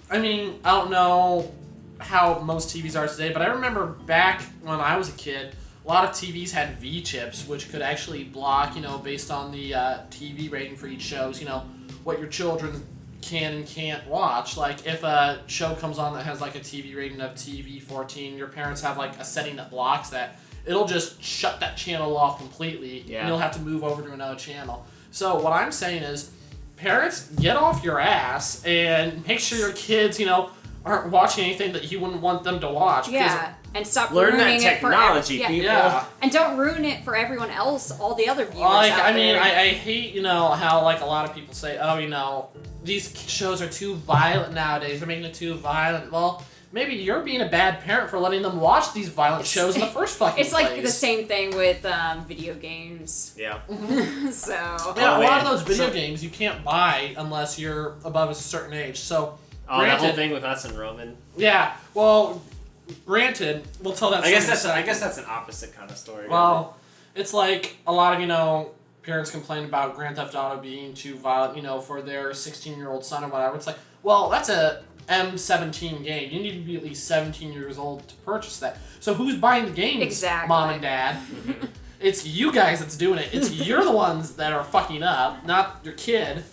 Speaker 3: I mean, I don't know how most TVs are today, but I remember back when I was a kid, a lot of TVs had V-chips, which could actually block, based on the TV rating for each shows, what your children can and can't watch. Like, if a show comes on that has, like, a TV rating of TV 14, your parents have, like, a setting that blocks that. It'll just shut that channel off completely, and you'll have to move over to another channel. So what I'm saying is, parents, get off your ass and make sure your kids, aren't watching anything that you wouldn't want them to watch.
Speaker 1: Yeah, and stop
Speaker 2: Learn
Speaker 1: ruining
Speaker 2: that
Speaker 1: it for
Speaker 2: technology, people.
Speaker 3: Yeah.
Speaker 1: And don't ruin it for everyone else, all the other viewers
Speaker 3: Like,
Speaker 1: out
Speaker 3: I mean,
Speaker 1: there.
Speaker 3: I hate, how, like, a lot of people say, oh, these shows are too violent nowadays. They're making it too violent. Well, maybe you're being a bad parent for letting them watch these violent shows in the first fucking
Speaker 1: It's like
Speaker 3: place.
Speaker 1: the same thing with video games.
Speaker 2: Yeah.
Speaker 1: So
Speaker 3: Yeah, a lot
Speaker 2: man.
Speaker 3: of those video games you can't buy unless you're above a certain age. So,
Speaker 2: Oh, that whole
Speaker 3: granted,
Speaker 2: thing with us and Roman.
Speaker 3: yeah. Well, granted, we'll tell that.
Speaker 2: I guess
Speaker 3: story in a
Speaker 2: that's
Speaker 3: second.
Speaker 2: an opposite kind of story.
Speaker 3: Well, it's like a lot of parents complain about Grand Theft Auto being too violent, for their 16-year-old son or whatever. It's like, well, that's a M17 game. You need to be at least 17 years old to purchase that. So who's buying the games,
Speaker 1: Exactly.
Speaker 3: Mom and Dad? It's you guys that's doing it. It's you're the ones that are fucking up, not your kid.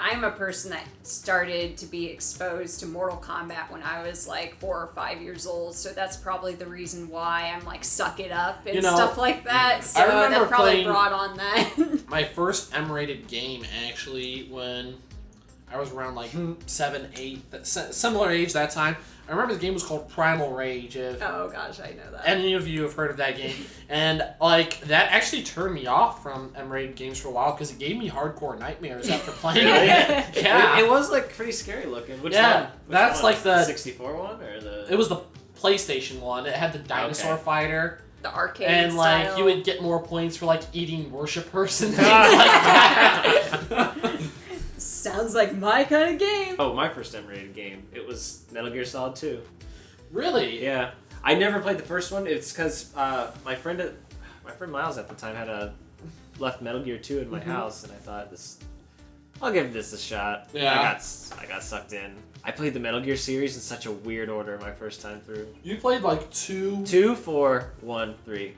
Speaker 1: I'm a person that started to be exposed to Mortal Kombat when I was like 4 or 5 years old, so that's probably the reason why I'm like suck it up and stuff like that. So
Speaker 3: remember
Speaker 1: that probably
Speaker 3: playing-
Speaker 1: brought on that.
Speaker 3: My first M-rated game, actually, when I was around like 7, 8, similar age that time. I remember the game was called Primal Rage. If
Speaker 1: Oh gosh, I know that.
Speaker 3: any of you have heard of that game, and like that actually turned me off from M-rated games for a while because it gave me hardcore nightmares after playing
Speaker 2: Really?
Speaker 3: it. Yeah,
Speaker 2: It was like pretty scary looking. Which
Speaker 3: Yeah,
Speaker 2: one? Which
Speaker 3: that's
Speaker 2: one?
Speaker 3: like the-
Speaker 2: 64 one or the.
Speaker 3: it was the PlayStation one. It had the dinosaur
Speaker 2: Okay.
Speaker 3: fighter,
Speaker 1: The arcade
Speaker 3: and like
Speaker 1: style.
Speaker 3: you would get more points for like eating worshippers and things like that.
Speaker 1: Sounds like my kind of game.
Speaker 2: Oh, my first M-rated game. It was Metal Gear Solid 2.
Speaker 3: Really?
Speaker 2: Yeah, I never played the first one. It's because my friend Miles at the time had left Metal Gear 2 in my house, and I thought I'll give this a shot.
Speaker 3: Yeah.
Speaker 2: I got sucked in. I played the Metal Gear series in such a weird order my first time through.
Speaker 3: You played like 2.
Speaker 2: 2, 4, 1, 3.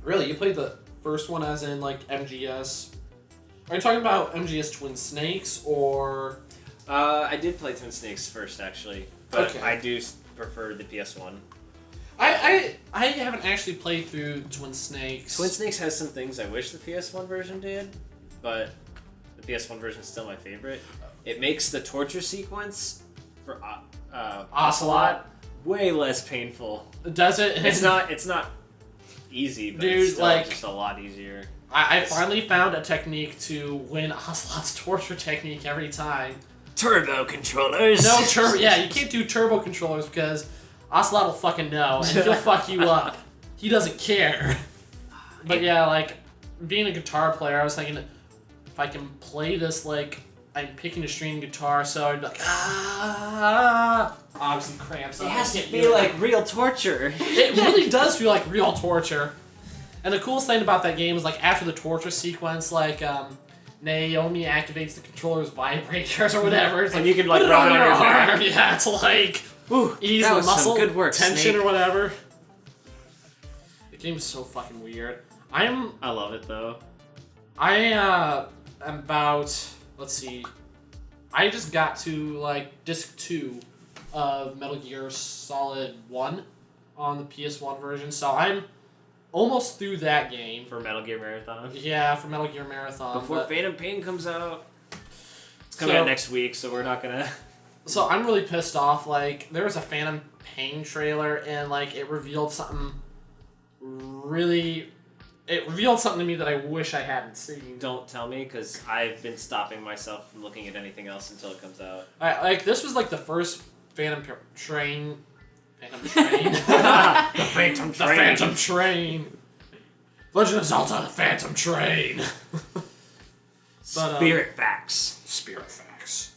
Speaker 3: Really? You played the first one as in like MGS? Are you talking about MGS Twin Snakes or?
Speaker 2: I did play Twin Snakes first, actually, but
Speaker 3: Okay.
Speaker 2: I do prefer the PS1.
Speaker 3: I haven't actually played through Twin Snakes.
Speaker 2: Twin Snakes has some things I wish the PS1 version did, but the PS1 version is still my favorite. It makes the torture sequence for Ocelot way less painful.
Speaker 3: Does it?
Speaker 2: It's not easy, but
Speaker 3: Dude,
Speaker 2: it's still
Speaker 3: like-
Speaker 2: just a lot easier.
Speaker 3: I finally found a technique to win Ocelot's torture technique every time.
Speaker 2: turbo controllers.
Speaker 3: No turbo. Yeah, you can't do turbo controllers because Ocelot will fucking know and he'll fuck you up. He doesn't care. But yeah, like being a guitar player, I was thinking if I can play this like I'm picking a string guitar, so I'd be like obviously cramps.
Speaker 2: It has to be like real torture.
Speaker 3: It really does feel like real torture. And the coolest thing about that game is like after the torture sequence, like Naomi activates the controller's vibrators or whatever. It's like
Speaker 2: and you can like
Speaker 3: put it
Speaker 2: rub
Speaker 3: on
Speaker 2: it on
Speaker 3: your
Speaker 2: your
Speaker 3: arm.
Speaker 2: arm.
Speaker 3: Yeah, it's like ease
Speaker 2: that
Speaker 3: the
Speaker 2: was some
Speaker 3: muscle
Speaker 2: good work,
Speaker 3: tension
Speaker 2: Snake.
Speaker 3: or whatever. The game is so fucking weird.
Speaker 2: I love it though.
Speaker 3: I am about, let's see, I just got to like disc 2 of Metal Gear Solid 1 on the PS1 version, so I'm almost through that game.
Speaker 2: For Metal Gear Marathon.
Speaker 3: Yeah, for Metal Gear Marathon.
Speaker 2: Before Phantom Pain comes out. It's coming out next week, so we're not gonna...
Speaker 3: So I'm really pissed off, like, there was a Phantom Pain trailer, and like, it revealed something to me that I wish I hadn't seen.
Speaker 2: Don't tell me, because I've been stopping myself from looking at anything else until it comes out.
Speaker 3: This was like the first Phantom Train. The Phantom Train. Legend of Zelda, the Phantom Train.
Speaker 2: Spirit Facts.
Speaker 3: Spirit Facts.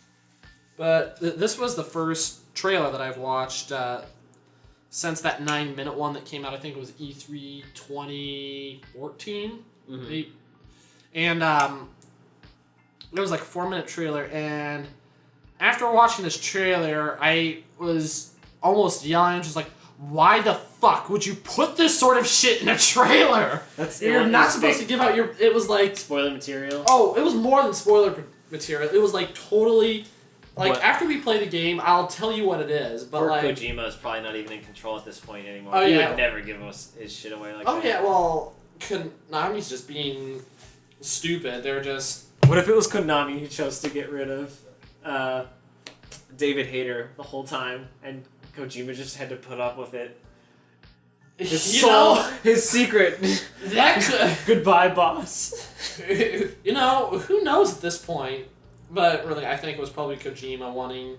Speaker 3: But this was the first trailer that I've watched since that 9-minute one that came out. I think it was E3 2014. Mm-hmm. And it was like a 4-minute trailer. And after watching this trailer, I was almost yelling, just like, why the fuck would you put this sort of shit in a trailer? You're not supposed to give out your... It was like...
Speaker 2: Spoiler material?
Speaker 3: Oh, it was more than spoiler material. It was like totally... Like,
Speaker 2: what?
Speaker 3: After we play the game, I'll tell you what it is, but
Speaker 2: Poor
Speaker 3: like...
Speaker 2: Kojima is probably not even in control at this point anymore.
Speaker 3: Oh,
Speaker 2: He
Speaker 3: yeah.
Speaker 2: would never give us his shit away like that.
Speaker 3: Oh, yeah, well... Konami's just being stupid. They're just...
Speaker 2: What if it was Konami who chose to get rid of David Hayter the whole time, and Kojima just had to put up with it? His soul, his secret.
Speaker 3: That could...
Speaker 2: Goodbye, boss.
Speaker 3: You know, who knows at this point? But really, I think it was probably Kojima wanting.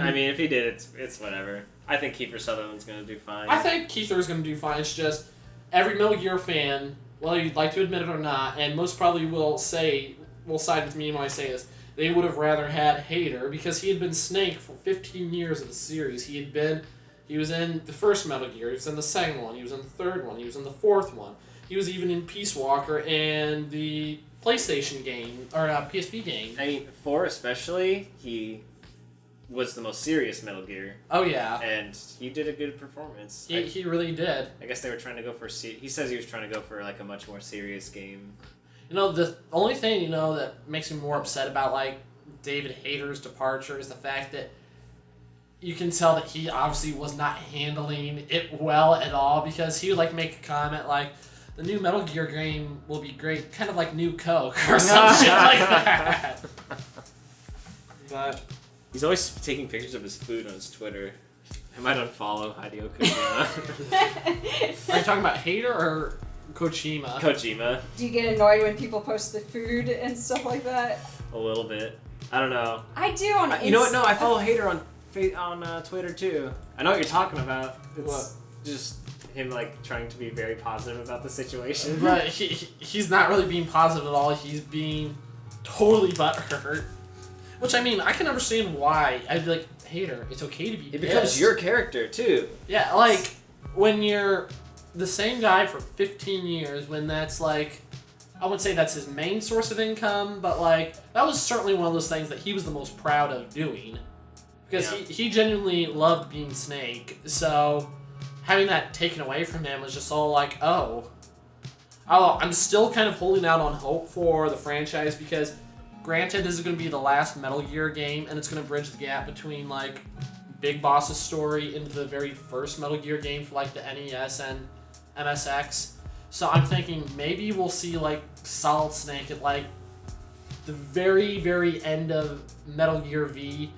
Speaker 2: I mean, if he did, it's whatever. I think Kiefer Sutherland's gonna do fine.
Speaker 3: I think Kiefer's gonna do fine. It's just every Metal Gear fan, whether you'd like to admit it or not, and most probably will side with me when I say this, they would have rather had Hayter because he had been Snake for 15 years of the series. He was in the first Metal Gear, he was in the second one, he was in the third one, he was in the fourth one. He was even in Peace Walker and the PlayStation game, or PSP game.
Speaker 2: I mean, 4 especially, he was the most serious Metal Gear.
Speaker 3: Oh, yeah.
Speaker 2: And he did a good performance.
Speaker 3: He really did.
Speaker 2: I guess they were trying to go for... He says he was trying to go for, like, a much more serious game.
Speaker 3: You know, the only thing, you know, that makes me more upset about, like, David Hayter's departure is the fact that you can tell that he obviously was not handling it well at all, because he would, like, make a comment like, the new Metal Gear game will be great, kind of like New Coke, or some shit like that. But
Speaker 2: he's always taking pictures of his food on his Twitter. I might unfollow Hideo Kojima.
Speaker 3: Are you talking about Hayter or Kojima?
Speaker 2: Kojima.
Speaker 1: Do you get annoyed when people post the food and stuff like that?
Speaker 2: A little bit. I don't know.
Speaker 1: I do on
Speaker 2: You know what? No, I follow Hater on Twitter too. I know what you're talking about. It's
Speaker 3: What?
Speaker 2: just him like trying to be very positive about the situation.
Speaker 3: But he's not really being positive at all. He's being totally butthurt. Which, I mean, I can understand why. I'd be like, Hayter, it's okay to be
Speaker 2: It becomes
Speaker 3: pissed.
Speaker 2: your character too.
Speaker 3: Yeah, like, when you're the same guy for 15 years, when that's like, I wouldn't say that's his main source of income, but like, that was certainly one of those things that he was the most proud of doing. Because he genuinely loved being Snake, so having that taken away from him was just all like, oh, I'm still kind of holding out on hope for the franchise, because granted, this is going to be the last Metal Gear game, and it's going to bridge the gap between, like, Big Boss's story into the very first Metal Gear game for, like, the NES and MSX. So I'm thinking maybe we'll see, like, Solid Snake at, like, the very, very end of Metal Gear V,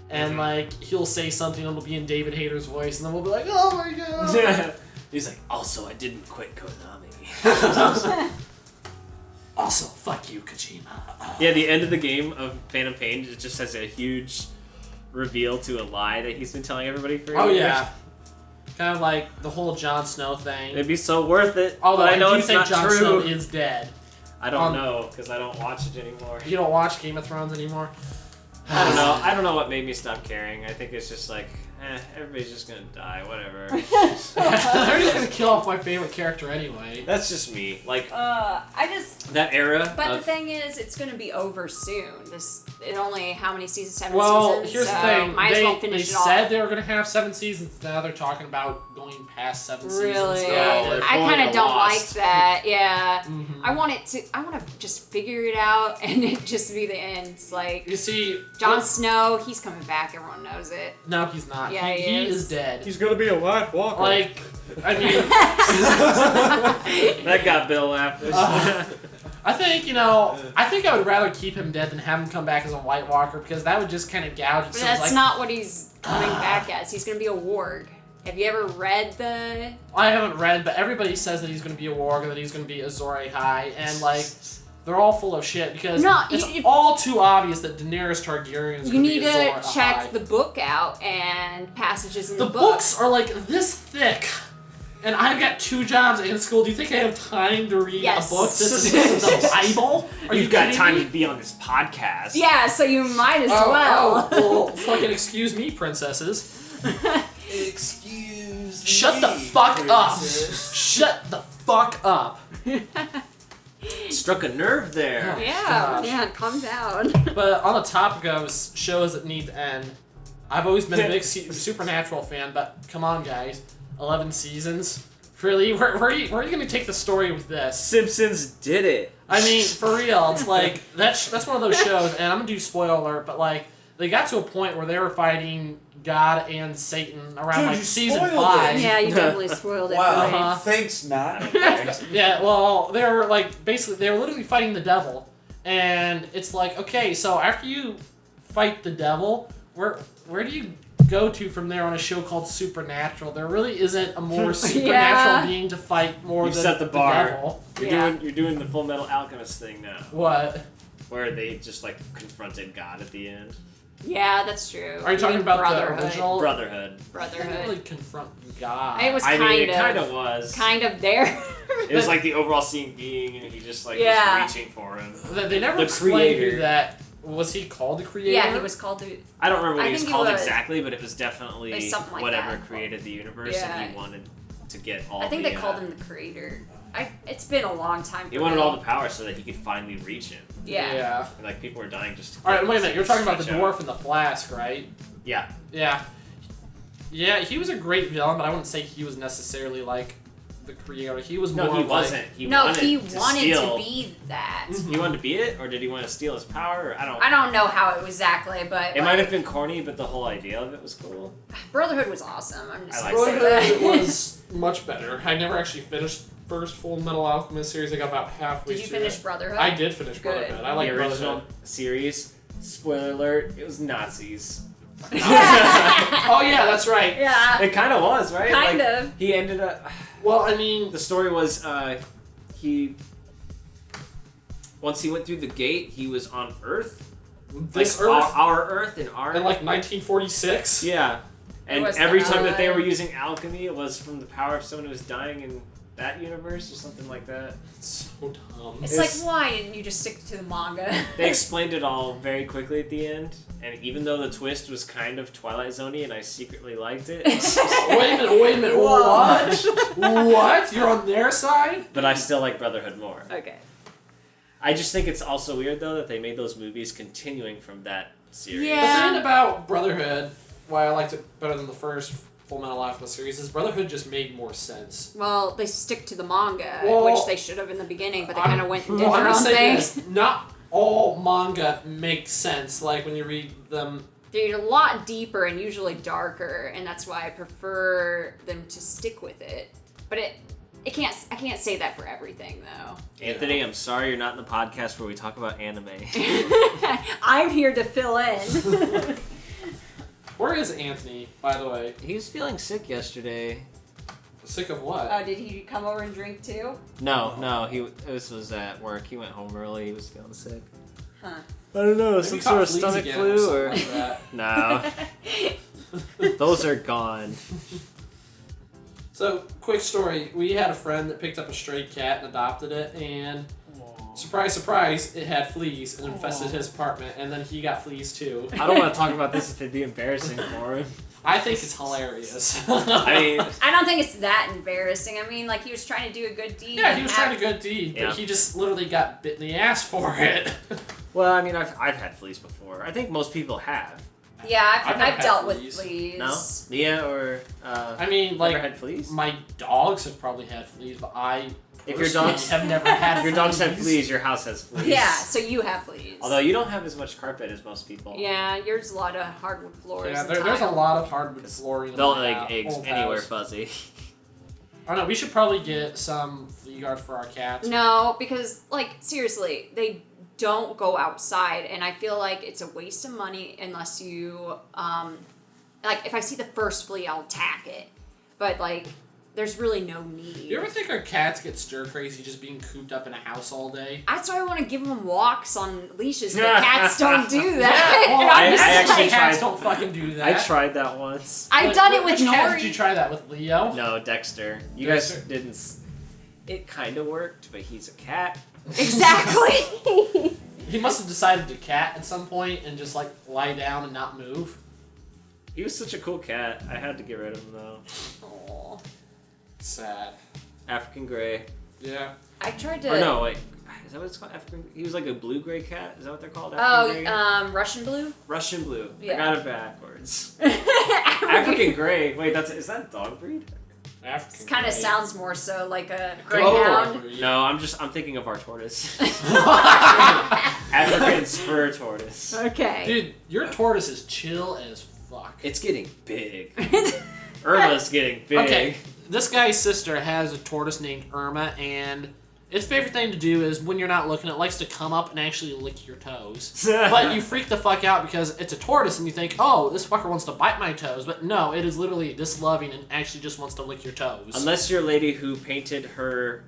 Speaker 3: and, like, he'll say something, and it'll be in David Hayter's voice, and then we'll be like, oh my god!
Speaker 2: He's like, also, I didn't quit Konami.
Speaker 3: Also, fuck you, Kojima.
Speaker 2: Yeah, the end of the game of Phantom Pain, it just has a huge reveal to a lie that he's been telling everybody for
Speaker 3: Oh
Speaker 2: years.
Speaker 3: yeah. Kind of like the whole Jon Snow thing.
Speaker 2: It'd be so worth it.
Speaker 3: Although
Speaker 2: but I know
Speaker 3: do
Speaker 2: it's
Speaker 3: think
Speaker 2: not
Speaker 3: Jon
Speaker 2: true.
Speaker 3: Snow is dead.
Speaker 2: I don't know, because I don't watch it anymore.
Speaker 3: You don't watch Game of Thrones anymore?
Speaker 2: I don't know. I don't know what made me stop caring. I think it's just like, everybody's just gonna die, whatever.
Speaker 3: They're just gonna kill off my favorite character anyway.
Speaker 2: That's just me. Like,
Speaker 1: I just.
Speaker 2: that era.
Speaker 1: But
Speaker 2: of,
Speaker 1: the thing is, it's going to be over soon. It only how many seasons? 7
Speaker 3: Well,
Speaker 1: seasons.
Speaker 3: here's
Speaker 1: so
Speaker 3: the thing.
Speaker 1: Might as well
Speaker 3: They
Speaker 1: finish it
Speaker 3: said
Speaker 1: off.
Speaker 3: they were gonna have 7 seasons. Now they're talking about going past 7 seasons.
Speaker 1: Really?
Speaker 2: Yeah, they're
Speaker 1: I
Speaker 2: pulling
Speaker 1: kind
Speaker 2: a
Speaker 1: of don't like
Speaker 2: Lost.
Speaker 1: that. Yeah.
Speaker 3: Mhm.
Speaker 1: I want to just figure it out and it just be the end. It's like
Speaker 3: You see,
Speaker 1: Jon Snow, he's coming back. Everyone knows it.
Speaker 3: No, he's not.
Speaker 1: Yeah,
Speaker 3: he
Speaker 1: he
Speaker 3: is
Speaker 1: is.
Speaker 3: dead.
Speaker 2: He's gonna be a White Walker.
Speaker 3: Like, I mean,
Speaker 2: that got Bill laughing.
Speaker 3: I think I would rather keep him dead than have him come back as a White Walker because that would just kind of gouge.
Speaker 1: But that's not what he's coming back as. He's going to be a warg. Have you ever read the...
Speaker 3: I haven't read, but everybody says that he's going to be a warg and that he's going to be Azor Ahai, and like they're all full of shit because
Speaker 1: No,
Speaker 3: it's all too obvious that Daenerys Targaryen is
Speaker 1: You
Speaker 3: going to
Speaker 1: need
Speaker 3: be Azor
Speaker 1: to check
Speaker 3: Ahai.
Speaker 1: the book out and passages in
Speaker 3: The
Speaker 1: the book.
Speaker 3: books are like this thick. And I've got 2 jobs in school. Do you think I have time to read
Speaker 1: Yes.
Speaker 3: a book that's the Bible? Are
Speaker 2: You've
Speaker 3: you
Speaker 2: got
Speaker 3: kidding
Speaker 2: time
Speaker 3: me?
Speaker 2: to be on this podcast.
Speaker 1: Yeah, so you might as well.
Speaker 3: Well, fucking excuse me, princesses.
Speaker 4: Excuse me.
Speaker 3: Shut the fuck up.
Speaker 4: princess.
Speaker 3: Shut the fuck up.
Speaker 2: Struck a nerve there.
Speaker 1: Yeah,
Speaker 3: Gosh.
Speaker 1: yeah, calm down.
Speaker 3: But on the topic of shows that need to end, I've always been a big Supernatural fan, but come on, guys. 11 seasons? Really? Where are you going to take the story with this?
Speaker 2: Simpsons did it.
Speaker 3: I mean, for real, it's like, that's one of those shows, and I'm going to do spoiler alert, but like, they got to a point where they were fighting God and Satan around
Speaker 4: Dude,
Speaker 3: like
Speaker 4: you
Speaker 3: season
Speaker 4: spoiled
Speaker 3: 5.
Speaker 4: it.
Speaker 1: Yeah, you definitely spoiled it
Speaker 4: Wow.
Speaker 1: for me.
Speaker 3: Uh-huh.
Speaker 4: Thanks, Matt.
Speaker 3: Yeah, well, they were like, basically, they were literally fighting the devil, and it's like, okay, so after you fight the devil, where do you go to from there on a show called Supernatural? There really isn't a more supernatural
Speaker 1: Yeah.
Speaker 3: being to fight more
Speaker 2: You've
Speaker 3: than
Speaker 2: set the bar.
Speaker 3: devil.
Speaker 2: You're doing the Full Metal Alchemist thing now,
Speaker 3: What?
Speaker 2: where they just like confronted God at the end.
Speaker 1: Yeah, that's true.
Speaker 3: Are you talking about
Speaker 1: Brotherhood?
Speaker 3: the original?
Speaker 2: Brotherhood.
Speaker 3: They didn't
Speaker 1: Brotherhood.
Speaker 3: really confront God.
Speaker 1: It was
Speaker 2: I
Speaker 1: kind
Speaker 2: mean, it
Speaker 1: of.
Speaker 2: kind of was.
Speaker 1: Kind of there.
Speaker 2: It was like the overall seeing being, and he just like
Speaker 1: Yeah.
Speaker 2: was reaching for him.
Speaker 3: They never
Speaker 2: The
Speaker 3: explained
Speaker 2: creator.
Speaker 3: who that was. He called the creator?
Speaker 1: Yeah, he was called the.
Speaker 2: I don't remember what
Speaker 1: I
Speaker 2: he was
Speaker 1: think he
Speaker 2: called
Speaker 1: was.
Speaker 2: exactly, but it was definitely
Speaker 1: Like something like
Speaker 2: whatever
Speaker 1: that.
Speaker 2: created the universe,
Speaker 1: Yeah.
Speaker 2: and he wanted to get all.
Speaker 1: I think
Speaker 2: the,
Speaker 1: they called him the creator. It's been a long time.
Speaker 2: He
Speaker 1: for
Speaker 2: wanted
Speaker 1: me.
Speaker 2: all the power so that he could finally reach him.
Speaker 1: Yeah.
Speaker 2: And, like people were dying just. To
Speaker 3: All right,
Speaker 2: get
Speaker 3: wait a
Speaker 2: him
Speaker 3: minute.
Speaker 2: to
Speaker 3: You're talking about the
Speaker 2: stretch
Speaker 3: dwarf
Speaker 2: out.
Speaker 3: and the flask, right?
Speaker 2: Yeah.
Speaker 3: Yeah. Yeah, he was a great villain, but I wouldn't say he was necessarily like the creator. He was
Speaker 2: No,
Speaker 3: more
Speaker 2: he
Speaker 3: of, like-
Speaker 2: wasn't. He
Speaker 1: No,
Speaker 2: wanted
Speaker 1: he
Speaker 2: to
Speaker 1: wanted
Speaker 2: steal.
Speaker 1: to be that.
Speaker 2: He wanted to be it, or did he want to steal his power? Or I
Speaker 1: I don't know how it was exactly, but
Speaker 2: It might have been corny, but the whole idea of it was cool.
Speaker 1: Brotherhood was awesome. I'm just
Speaker 2: I
Speaker 1: gonna
Speaker 2: like
Speaker 1: say
Speaker 3: Brotherhood
Speaker 1: that.
Speaker 3: was much better. I never actually finished first Full Metal Alchemist series. I got about halfway
Speaker 1: Did you
Speaker 3: through
Speaker 1: finish
Speaker 3: it.
Speaker 1: Brotherhood?
Speaker 3: I did finish
Speaker 1: Good.
Speaker 3: Brotherhood. I like
Speaker 2: the original
Speaker 3: Brotherhood.
Speaker 2: series. Spoiler alert: it was Nazis.
Speaker 3: Oh yeah, that's right.
Speaker 1: Yeah.
Speaker 2: It kind of was, right?
Speaker 1: Kind
Speaker 2: Like,
Speaker 1: of.
Speaker 2: He ended up.
Speaker 3: Well, I mean,
Speaker 2: The story was he. Once he went through the gate, he was on Earth.
Speaker 3: this
Speaker 2: like
Speaker 3: Earth
Speaker 2: our Earth and our.
Speaker 3: in like 1946.
Speaker 2: Yeah. And
Speaker 1: was
Speaker 2: every
Speaker 1: the
Speaker 2: time that they were
Speaker 1: ally.
Speaker 2: using alchemy, it was from the power of someone who was dying in that universe or something like that.
Speaker 3: So dumb.
Speaker 1: It's
Speaker 2: It's-
Speaker 1: like, why didn't you just stick to the manga?
Speaker 2: They explained it all very quickly at the end, and even though the twist was kind of Twilight Zone-y and I secretly liked it,
Speaker 3: Wait a minute.
Speaker 1: Whoa.
Speaker 3: What? What? You're on their side?
Speaker 2: but I still like Brotherhood more.
Speaker 1: Okay.
Speaker 2: I just think it's also weird though that they made those movies continuing from that series.
Speaker 1: Yeah.
Speaker 3: The thing about Brotherhood, why I liked it better than the first Full Metal Alchemist series, is Brotherhood just made more sense.
Speaker 1: Well, they stick to the manga,
Speaker 3: Well,
Speaker 1: which they should have in the beginning, but they kind of went and did
Speaker 3: Well, I'm
Speaker 1: their
Speaker 3: gonna
Speaker 1: own
Speaker 3: say
Speaker 1: thing.
Speaker 3: this, not all manga makes sense. Like when you read them.
Speaker 1: They're a lot deeper and usually darker, and that's why I prefer them to stick with it. But I can't say that for everything though.
Speaker 2: Anthony, I'm sorry you're not in the podcast where we talk about anime.
Speaker 1: I'm here to fill in.
Speaker 3: Where is Anthony, by the way?
Speaker 2: He was feeling sick yesterday.
Speaker 3: Sick of what?
Speaker 1: Oh, did he come over and drink too?
Speaker 2: No. This was at work. He went home early. He was feeling sick.
Speaker 1: Huh.
Speaker 2: I don't know.
Speaker 3: Maybe
Speaker 2: Some
Speaker 3: caught
Speaker 2: sort of
Speaker 3: fleas
Speaker 2: stomach
Speaker 3: again
Speaker 2: flu
Speaker 3: something
Speaker 2: or
Speaker 3: like that.
Speaker 2: no. Those are gone.
Speaker 3: So, quick story. We had a friend that picked up a stray cat and adopted it, and surprise, surprise, it had fleas and infested his apartment, and then he got fleas too.
Speaker 2: I don't want to talk about this if it'd be embarrassing for him.
Speaker 3: I think it's hilarious.
Speaker 2: I mean,
Speaker 1: I don't think it's that embarrassing. I mean, like, he was trying to do a good deed.
Speaker 3: yeah, he was trying to good deed,
Speaker 2: Yeah.
Speaker 3: but he just literally got bit in the ass for it.
Speaker 2: well, I mean, I've had fleas before. I think most people have.
Speaker 1: Yeah,
Speaker 3: I've never
Speaker 1: I've
Speaker 3: had
Speaker 1: dealt
Speaker 3: fleas.
Speaker 1: with fleas.
Speaker 2: No, Mia or
Speaker 3: I mean,
Speaker 2: never
Speaker 3: like,
Speaker 2: had fleas.
Speaker 3: my dogs have probably had fleas, but I
Speaker 2: If your
Speaker 3: personally
Speaker 2: dogs
Speaker 3: have never had
Speaker 2: If your dogs have fleas, your house has fleas.
Speaker 1: Yeah, so you have fleas.
Speaker 2: Although you don't have as much carpet as most people.
Speaker 1: Yeah, yours a lot of hardwood floors.
Speaker 3: Yeah,
Speaker 1: and
Speaker 3: there's a
Speaker 1: tile.
Speaker 3: lot of hardwood flooring. in
Speaker 2: Don't
Speaker 3: my
Speaker 2: like
Speaker 3: house,
Speaker 2: eggs
Speaker 3: old
Speaker 2: anywhere
Speaker 3: house.
Speaker 2: fuzzy.
Speaker 3: I don't know. We should probably get some flea guard for our cats.
Speaker 1: No, because, like, seriously, they don't go outside, and I feel like it's a waste of money unless you, like, if I see the first flea, I'll attack it. But, like, there's really no need.
Speaker 3: You ever think our cats get stir crazy just being cooped up in a house all day?
Speaker 1: That's why I want to give them walks on leashes, but cats don't do that.
Speaker 3: Yeah, well,
Speaker 1: And I'm
Speaker 2: I
Speaker 1: just
Speaker 2: actually
Speaker 1: like,
Speaker 3: cats
Speaker 2: tried-
Speaker 3: don't fucking do that.
Speaker 2: I tried that once.
Speaker 1: I've
Speaker 3: Like,
Speaker 1: done it with
Speaker 3: which cat
Speaker 1: Nori.
Speaker 3: did you try that with, Leo?
Speaker 2: No, Dexter. You
Speaker 3: Dexter.
Speaker 2: guys didn't. It kind of worked, but he's a cat.
Speaker 1: Exactly.
Speaker 3: He must have decided to cat at some point and just like lie down and not move.
Speaker 2: He was such a cool cat. I had to get rid of him though.
Speaker 1: Aw.
Speaker 3: Sad.
Speaker 2: African gray.
Speaker 3: Yeah.
Speaker 1: I tried to.
Speaker 2: Or no, wait. Is that what it's called? African. He was like a blue gray cat. Is that what they're called? African
Speaker 1: Oh,
Speaker 2: gray?
Speaker 1: Russian blue.
Speaker 2: Russian blue.
Speaker 1: Yeah.
Speaker 2: I got it backwards. African gray. Wait, is that a dog breed?
Speaker 3: African
Speaker 1: Kind of
Speaker 3: gray.
Speaker 1: sounds more so like a
Speaker 3: Oh,
Speaker 1: greyhound.
Speaker 2: No, I'm thinking of our tortoise. African spur tortoise.
Speaker 1: Okay.
Speaker 3: Dude, your tortoise is chill as fuck.
Speaker 2: It's getting big. Irma's getting big.
Speaker 3: Okay, this guy's sister has a tortoise named Irma, and its favorite thing to do is when you're not looking, it likes to come up and actually lick your toes. But you freak the fuck out because it's a tortoise, and you think, oh, this fucker wants to bite my toes. But no, it is literally this loving and actually just wants to lick your toes.
Speaker 2: Unless you're a lady who painted her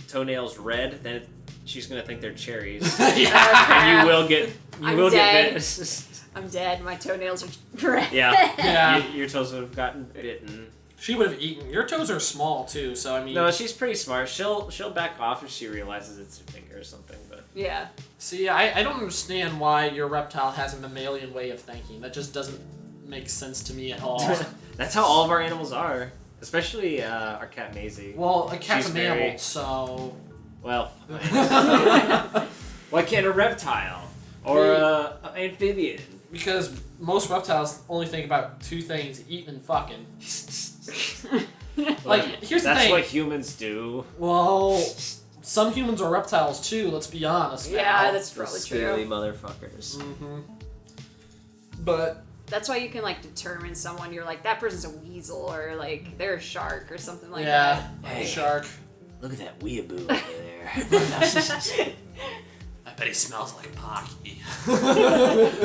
Speaker 2: toenails red, then she's gonna think they're cherries,
Speaker 3: yeah.
Speaker 2: and you will get
Speaker 1: I'm dead.
Speaker 2: bit.
Speaker 1: I'm dead. My toenails are red.
Speaker 2: Yeah.
Speaker 3: Yeah.
Speaker 2: Your toes would have gotten bitten.
Speaker 3: She would have eaten. Your toes are small too, so I mean.
Speaker 2: No, she's pretty smart. She'll back off if she realizes it's her finger or something. But
Speaker 1: Yeah.
Speaker 3: See, I don't understand why your reptile has a mammalian way of thinking. That just doesn't make sense to me at all.
Speaker 2: that's how all of our animals are, especially our cat Maisie.
Speaker 3: Well, a cat's
Speaker 2: She's
Speaker 3: a mammal,
Speaker 2: very-
Speaker 3: so.
Speaker 2: Well, why can't a reptile or an amphibian?
Speaker 3: Because most reptiles only think about two things: eating and fucking. Like, here's the
Speaker 2: That's
Speaker 3: thing.
Speaker 2: what humans do.
Speaker 3: Well, some humans are reptiles too. Let's be honest.
Speaker 1: Yeah, that's
Speaker 2: Those
Speaker 1: probably
Speaker 2: silly
Speaker 1: true.
Speaker 2: motherfuckers.
Speaker 3: Mm-hmm. But
Speaker 1: That's why you can like determine someone. You're like that person's a weasel or like they're a shark or something like
Speaker 3: yeah,
Speaker 2: Hey.
Speaker 3: shark.
Speaker 2: Look at that weeaboo over there.
Speaker 3: I bet he smells like Pocky.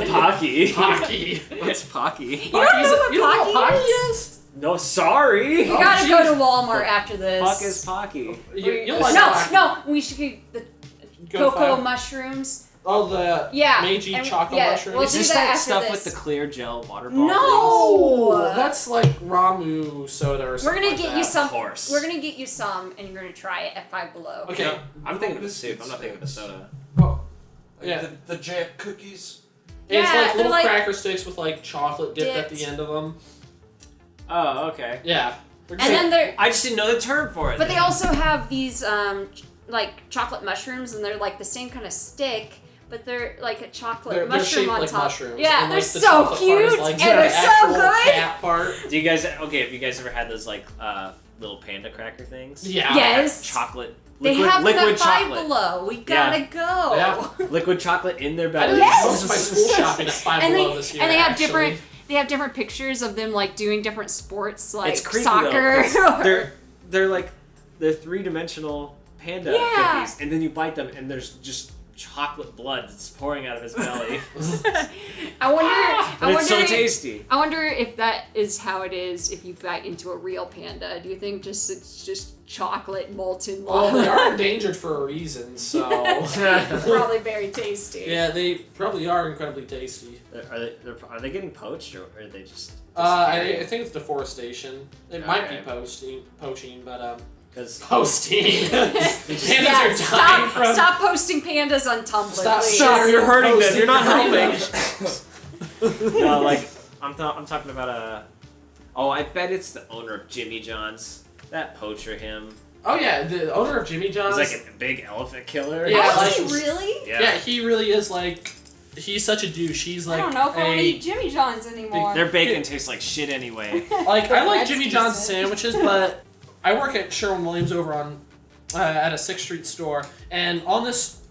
Speaker 2: Pocky.
Speaker 3: Pocky.
Speaker 2: What's Pocky?
Speaker 3: You don't know what Pocky is?
Speaker 2: No, sorry.
Speaker 1: that. You gotta
Speaker 3: Oh,
Speaker 1: go
Speaker 3: jeez.
Speaker 1: to Walmart after this.
Speaker 2: Fuck is Pocky?
Speaker 3: You'll like
Speaker 1: no,
Speaker 3: Pocky.
Speaker 1: no. We should get the
Speaker 3: Go
Speaker 1: cocoa
Speaker 3: find-
Speaker 1: mushrooms.
Speaker 3: Oh, the
Speaker 1: Yeah,
Speaker 3: Meiji
Speaker 1: and-
Speaker 3: chocolate
Speaker 1: yeah,
Speaker 3: mushrooms.
Speaker 1: we'll
Speaker 2: Is
Speaker 1: do
Speaker 2: this
Speaker 1: that
Speaker 2: that
Speaker 1: after
Speaker 2: stuff
Speaker 1: this.
Speaker 2: with the clear gel water bottle?
Speaker 1: No.
Speaker 3: Oh, that's like Ramu soda or
Speaker 1: We're
Speaker 3: something.
Speaker 1: gonna
Speaker 3: like
Speaker 1: get
Speaker 3: that.
Speaker 1: you some.
Speaker 2: course.
Speaker 1: We're gonna get you some, and you're gonna try it at Five Below.
Speaker 3: Okay.
Speaker 2: No, I'm thinking of the soup. I'm not thinking of the soda.
Speaker 3: Oh,
Speaker 4: Like
Speaker 3: yeah.
Speaker 4: the Jack cookies.
Speaker 3: It's
Speaker 1: Yeah,
Speaker 3: like
Speaker 1: they're
Speaker 3: little
Speaker 1: like
Speaker 3: cracker sticks with like chocolate dipped at the
Speaker 1: dipped.
Speaker 3: end of them.
Speaker 2: Oh, okay.
Speaker 3: Yeah.
Speaker 1: And then they're,
Speaker 2: I just didn't know the term for it.
Speaker 1: but they also have these like chocolate mushrooms, and they're like the same kind of stick, but they're like a chocolate
Speaker 3: They're
Speaker 1: mushroom
Speaker 3: shaped
Speaker 1: on
Speaker 3: like
Speaker 1: top.
Speaker 3: mushrooms.
Speaker 1: Yeah,
Speaker 3: and,
Speaker 1: they're
Speaker 3: like, the
Speaker 1: so
Speaker 3: chocolate part
Speaker 1: cute
Speaker 3: is, like,
Speaker 1: and
Speaker 3: the
Speaker 1: they're so
Speaker 3: actual
Speaker 1: good.
Speaker 3: cat part.
Speaker 2: Do you guys have you guys ever had those like little panda cracker things?
Speaker 3: Yeah.
Speaker 1: Yes.
Speaker 2: Chocolate.
Speaker 1: They
Speaker 2: Liquid,
Speaker 1: have them
Speaker 2: liquid
Speaker 1: at Five
Speaker 2: chocolate.
Speaker 1: Below. We gotta go.
Speaker 3: Yeah.
Speaker 2: Liquid chocolate in their
Speaker 3: I
Speaker 2: belly.
Speaker 3: did
Speaker 1: Yes.
Speaker 3: most of my school shopping at Five
Speaker 1: And
Speaker 3: Below
Speaker 1: they
Speaker 3: this year.
Speaker 1: and they have
Speaker 3: actually.
Speaker 1: different. They have different pictures of them like doing different sports, like
Speaker 2: It's creepy
Speaker 1: soccer.
Speaker 2: though. 'Cause they're like they're 3-dimensional panda
Speaker 1: Yeah.
Speaker 2: cookies, and then you bite them, and there's just chocolate blood that's pouring out of his belly.
Speaker 1: I wonder
Speaker 2: But it's so
Speaker 1: wonder-
Speaker 2: tasty.
Speaker 1: I wonder if that is how it is if you bite into a real panda. Do you think it's just chocolate molten
Speaker 3: Well,
Speaker 1: lava?
Speaker 3: they are endangered for a reason, so
Speaker 1: Probably very tasty.
Speaker 3: yeah, they probably are incredibly tasty.
Speaker 2: Are they getting poached or are they just?
Speaker 3: I think it's deforestation. It might be
Speaker 2: Okay.
Speaker 3: poaching, but
Speaker 2: Because
Speaker 3: posting. Pandas
Speaker 1: Yeah,
Speaker 3: are dying from.
Speaker 1: stop posting pandas on Tumblr,
Speaker 3: Stop-
Speaker 1: please.
Speaker 3: stop.
Speaker 2: you're hurting them.
Speaker 3: Posting,
Speaker 2: You're not
Speaker 3: you're
Speaker 2: helping. No, like I'm talking about a. Oh, I bet it's the owner of Jimmy John's. That poacher him.
Speaker 3: Oh yeah, the owner of Jimmy John's.
Speaker 2: He's like a big elephant killer.
Speaker 3: Yeah,
Speaker 1: Oh, is he
Speaker 3: like-
Speaker 1: really?
Speaker 3: yeah, he really is like. He's such a douche. He's like
Speaker 1: I don't know if I want to
Speaker 3: a
Speaker 1: eat Jimmy John's anymore.
Speaker 2: Their bacon tastes like shit anyway.
Speaker 3: like I like
Speaker 1: That's
Speaker 3: Jimmy John's
Speaker 1: decent.
Speaker 3: sandwiches, but I work at Sherwin-Williams over on at a 6th Street store, and on this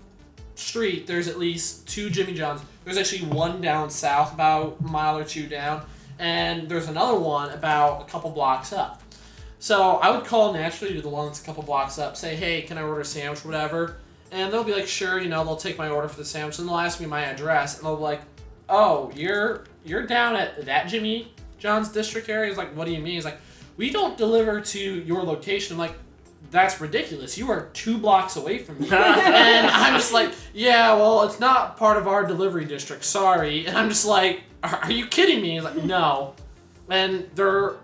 Speaker 3: street there's at least 2 Jimmy John's. There's actually one down south, about a mile or 2 down, and there's another one about a couple blocks up. So I would call naturally to the one that's a couple blocks up, say, hey, can I order a sandwich, whatever, and they'll be like, sure, they'll take my order for the sandwich, and they'll ask me my address, and they'll be like, oh, you're down at that Jimmy John's district area? He's like, what do you mean? He's like, we don't deliver to your location. I'm like, that's ridiculous. You are 2 blocks away from me. And I'm just like, yeah, well, it's not part of our delivery district. Sorry. And I'm just like, are you kidding me? He's like, no. And they're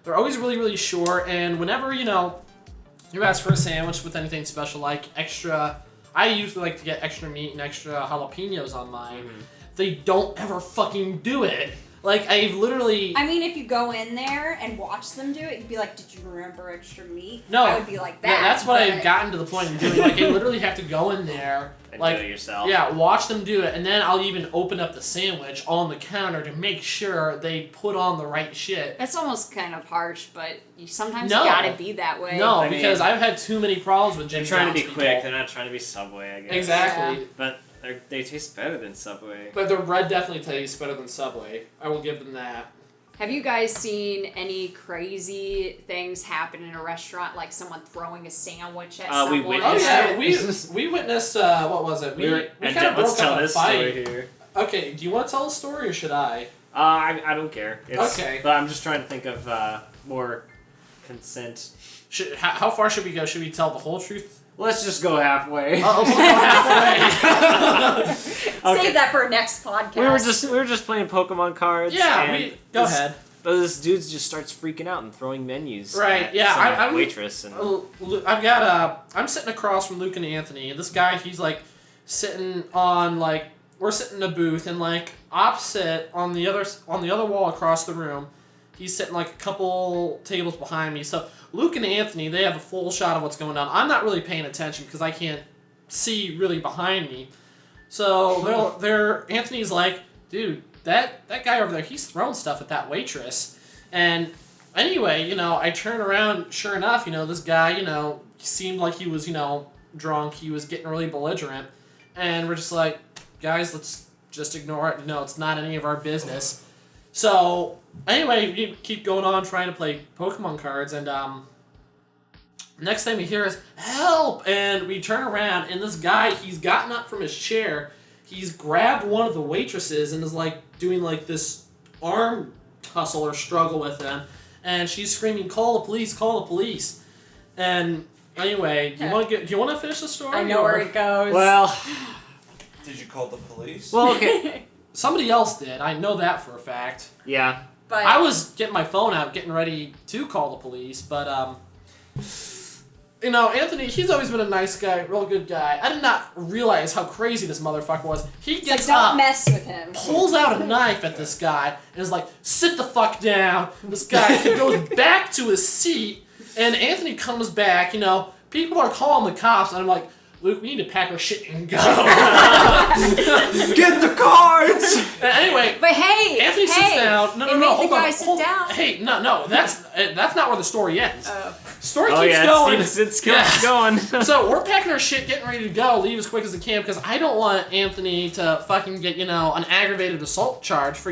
Speaker 3: always really, really short. And whenever, you ask for a sandwich with anything special, like extra, I usually like to get extra meat and extra jalapenos on mine.
Speaker 2: Mm-hmm.
Speaker 3: They don't ever fucking do it. Like, I've literally...
Speaker 1: I mean, if you go in there and watch them do it, you'd be like, did you remember extra meat?
Speaker 3: No.
Speaker 1: I would be like that.
Speaker 3: Yeah, that's what
Speaker 1: but-
Speaker 3: I've gotten to the point of doing. Like, I literally have to go in there,
Speaker 2: And
Speaker 3: like,
Speaker 2: do it yourself.
Speaker 3: yeah, watch them do it, and then I'll even open up the sandwich on the counter to make sure they put on the right shit.
Speaker 1: That's almost kind of harsh, but you sometimes
Speaker 3: No.
Speaker 1: gotta be that way.
Speaker 3: No,
Speaker 2: I mean,
Speaker 3: because I've had too many problems with
Speaker 2: They're
Speaker 3: Jimmy
Speaker 2: trying to be
Speaker 3: John's
Speaker 2: quick.
Speaker 3: people.
Speaker 2: They're not trying to be Subway, I guess.
Speaker 3: Exactly.
Speaker 2: But they taste better than Subway.
Speaker 3: But their bread definitely tastes better than Subway. I will give them that.
Speaker 1: Have you guys seen any crazy things happen in a restaurant, like someone throwing a sandwich at
Speaker 2: We
Speaker 1: someone?
Speaker 3: Oh
Speaker 2: witnessed
Speaker 3: yeah,
Speaker 2: it.
Speaker 3: we witnessed, what was it? We
Speaker 2: and
Speaker 3: kind of
Speaker 2: let's
Speaker 3: broke
Speaker 2: tell
Speaker 3: up a
Speaker 2: this
Speaker 3: fight.
Speaker 2: story here.
Speaker 3: Okay, do you want to tell the story or should I?
Speaker 2: I don't care.
Speaker 3: Okay.
Speaker 2: But I'm just trying to think of more consent.
Speaker 3: How far should we go? Should we tell the whole truth?
Speaker 2: Let's just go halfway.
Speaker 3: We'll go halfway.
Speaker 1: Save that for next podcast.
Speaker 2: We were just playing Pokemon cards.
Speaker 3: Yeah,
Speaker 2: and
Speaker 3: go
Speaker 2: this-
Speaker 3: ahead.
Speaker 2: But this dude just starts freaking out and throwing menus.
Speaker 3: Right,
Speaker 2: at
Speaker 3: yeah,
Speaker 2: some
Speaker 3: I'm-
Speaker 2: waitress and
Speaker 3: I've got I'm sitting across from Luke and Anthony, and this guy, he's like sitting on like we're sitting in a booth, and like opposite on the other wall across the room, he's sitting like a couple tables behind me. So Luke and Anthony, they have a full shot of what's going on. I'm not really paying attention because I can't see really behind me. So they're Anthony's like, dude, that guy over there, he's throwing stuff at that waitress. And anyway, I turn around, sure enough, this guy, seemed like he was, drunk. He was getting really belligerent. And we're just like, guys, let's just ignore it. It's not any of our business. So anyway, we keep going on trying to play Pokemon cards, and next thing we hear is, help! And we turn around, and this guy, he's gotten up from his chair, he's grabbed one of the waitresses and is like doing like this arm tussle or struggle with them, and she's screaming, call the police, call the police. And anyway, do you want to finish the story?
Speaker 1: I know where it goes.
Speaker 2: well,
Speaker 4: Did you call the police?
Speaker 2: well, okay,
Speaker 3: Somebody else did, I know that for a fact.
Speaker 2: yeah.
Speaker 1: but
Speaker 3: I was getting my phone out, getting ready to call the police, but Anthony, he's always been a nice guy, real good guy. I did not realize how crazy this motherfucker was. He
Speaker 1: it's like,
Speaker 3: gets
Speaker 1: don't
Speaker 3: up,
Speaker 1: mess with him.
Speaker 3: pulls out a knife at this guy, and is like, sit the fuck down. This guy goes back to his seat, and Anthony comes back, people are calling the cops, and I'm like, Luke, we need to pack our shit and go.
Speaker 2: Get the cards.
Speaker 3: Anyway,
Speaker 1: But hey,
Speaker 3: Anthony sits down. No,
Speaker 1: it made
Speaker 3: hold
Speaker 1: the
Speaker 3: on.
Speaker 1: guy sit down.
Speaker 3: Hey, no, that's not where the story ends. Story
Speaker 2: Oh
Speaker 3: keeps
Speaker 2: yeah,
Speaker 3: going.
Speaker 2: it's
Speaker 3: Yeah.
Speaker 2: going.
Speaker 3: So we're packing our shit, getting ready to go, leave as quick as we can, because I don't want Anthony to fucking get, an aggravated assault charge for,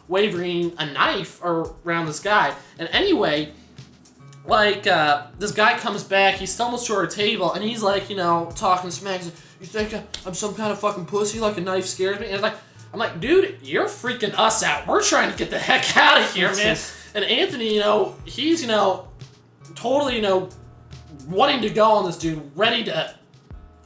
Speaker 3: wavering a knife around this guy. And anyway, this guy comes back, he stumbles to our table, and he's like, talking smack. He's like, you think I'm some kind of fucking pussy, like a knife scares me? And it's like, I'm like, dude, you're freaking us out. We're trying to get the heck out of here, man. And Anthony, he's, totally, wanting to go on this dude, ready to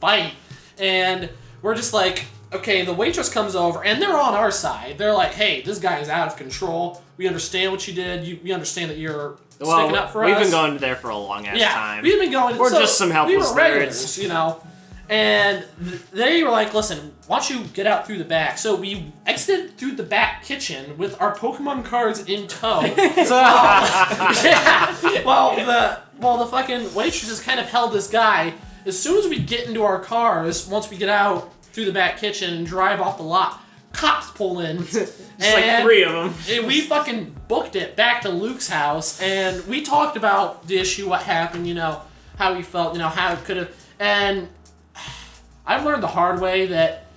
Speaker 3: fight. And we're just like, okay, the waitress comes over, and they're on our side. They're like, hey, this guy is out of control. We understand what you did. We understand that you're sticking up for us.
Speaker 2: We've been going there for a long-ass time.
Speaker 3: We've been going.
Speaker 2: We're just some helpless
Speaker 3: nerds. And they were like, listen, why don't you get out through the back? So we exited through the back kitchen with our Pokemon cards in tow. Well, the fucking waitresses kind of held this guy. As soon as we get into our cars, once we get out through the back kitchen and drive off the lot, cops pull in.
Speaker 2: Just like 3 of them.
Speaker 3: And we fucking booked it back to Luke's house, and we talked about the issue, what happened, how he felt, how it could have. And I've learned the hard way that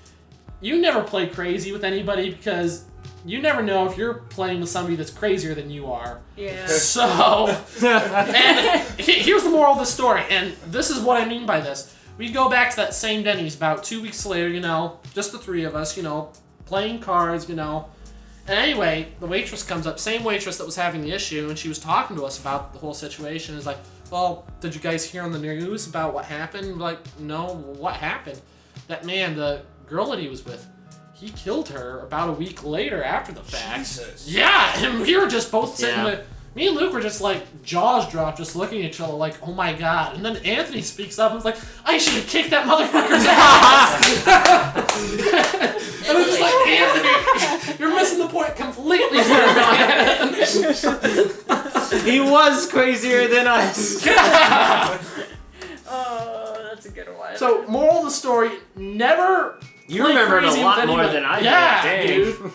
Speaker 3: you never play crazy with anybody because you never know if you're playing with somebody that's crazier than you are.
Speaker 1: Yeah.
Speaker 3: So, and here's the moral of the story, and this is what I mean by this. We go back to that same Denny's about 2 weeks later, just the 3 of us, playing cards, And anyway, the waitress comes up, same waitress that was having the issue, and she was talking to us about the whole situation. It's like, well, did you guys hear on the news about what happened? Like, no, what happened? That man, the girl that he was with, he killed her about a week later after the fact.
Speaker 4: Jesus.
Speaker 3: Yeah, and we were just both sitting there. Me and Luke were just like, jaws dropped, just looking at each other like, oh my god. And then Anthony speaks up and was like, I should have kicked that motherfucker's ass. And I'm just like, Anthony, you're missing the point completely here, man.
Speaker 2: He was crazier than us.
Speaker 1: Oh, that's a good one.
Speaker 3: So, moral of the story, never
Speaker 2: You
Speaker 3: play
Speaker 2: remembered a
Speaker 3: crazy
Speaker 2: lot
Speaker 3: with
Speaker 2: more
Speaker 3: anybody.
Speaker 2: than I did.
Speaker 3: Yeah,
Speaker 2: Dang.
Speaker 3: dude.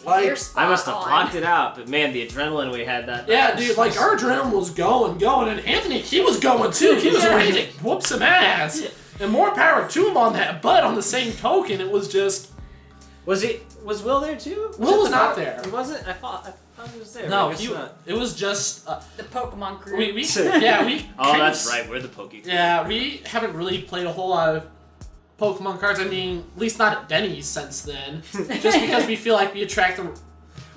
Speaker 1: You're
Speaker 2: I
Speaker 1: spot
Speaker 2: must have
Speaker 1: on.
Speaker 2: blocked it out, but man, the adrenaline we had that
Speaker 3: Yeah,
Speaker 2: night.
Speaker 3: dude, like, our adrenaline was going, and Anthony, he was going too. He was ready to whoop some ass. And more power to him on that, but on the same token, it was just...
Speaker 2: Was Will there too?
Speaker 3: Will was
Speaker 2: it
Speaker 3: not
Speaker 2: the-
Speaker 3: there.
Speaker 2: He wasn't? I thought he was there.
Speaker 3: No,
Speaker 2: I guess not.
Speaker 3: it was just...
Speaker 1: The Pokemon crew.
Speaker 3: we
Speaker 2: Oh,
Speaker 3: kind
Speaker 2: that's
Speaker 3: of,
Speaker 2: right. We're the Poke.
Speaker 3: Yeah, we haven't really played a whole lot of Pokemon cards. I mean, at least not at Denny's since then. Just because we feel like we attract the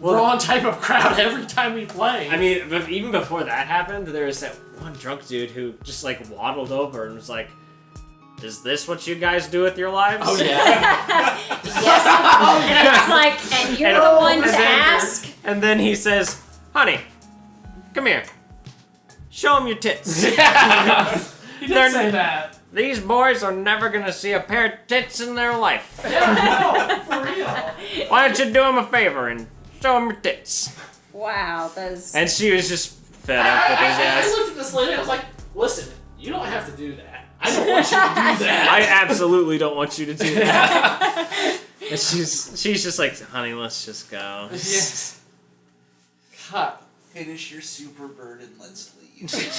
Speaker 3: wrong type of crowd every time we play.
Speaker 2: I mean, but even before that happened, there was that one drunk dude who just like waddled over and was like, "Is this what you guys do with your lives?"
Speaker 3: Oh yeah.
Speaker 1: Yes. It's like, and you're the one to ask.
Speaker 2: And then he says, "Honey, come here. Show him your tits."
Speaker 3: He did
Speaker 2: They're-
Speaker 3: say that.
Speaker 2: These boys are never gonna see a pair of tits in their life.
Speaker 3: Yeah, no, for real.
Speaker 2: Why don't you do them a favor and show them your tits?
Speaker 1: Wow, that's.
Speaker 2: And she was just fed up with his
Speaker 3: I
Speaker 2: ass.
Speaker 3: looked at this lady and I was like, listen, you don't have to do that. I don't want you to do that.
Speaker 2: I absolutely don't want you to do that. And she's just like, honey, let's just go.
Speaker 3: Yes. Cut.
Speaker 4: Finish your super bird and let's leave.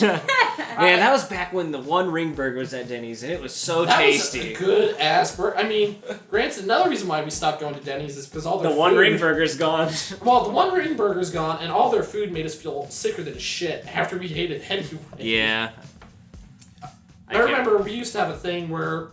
Speaker 2: Man, that was back when the One Ring Burger was at Denny's, and it was so
Speaker 3: That
Speaker 2: tasty.
Speaker 3: was a good ass burger. I mean, granted, another reason why we stopped going to Denny's is because all their
Speaker 2: The One
Speaker 3: food,
Speaker 2: Ring Burger's gone.
Speaker 3: Well, the One Ring Burger's gone, and all their food made us feel sicker than shit after we ate it anyway.
Speaker 2: Yeah.
Speaker 3: I remember we used to have a thing where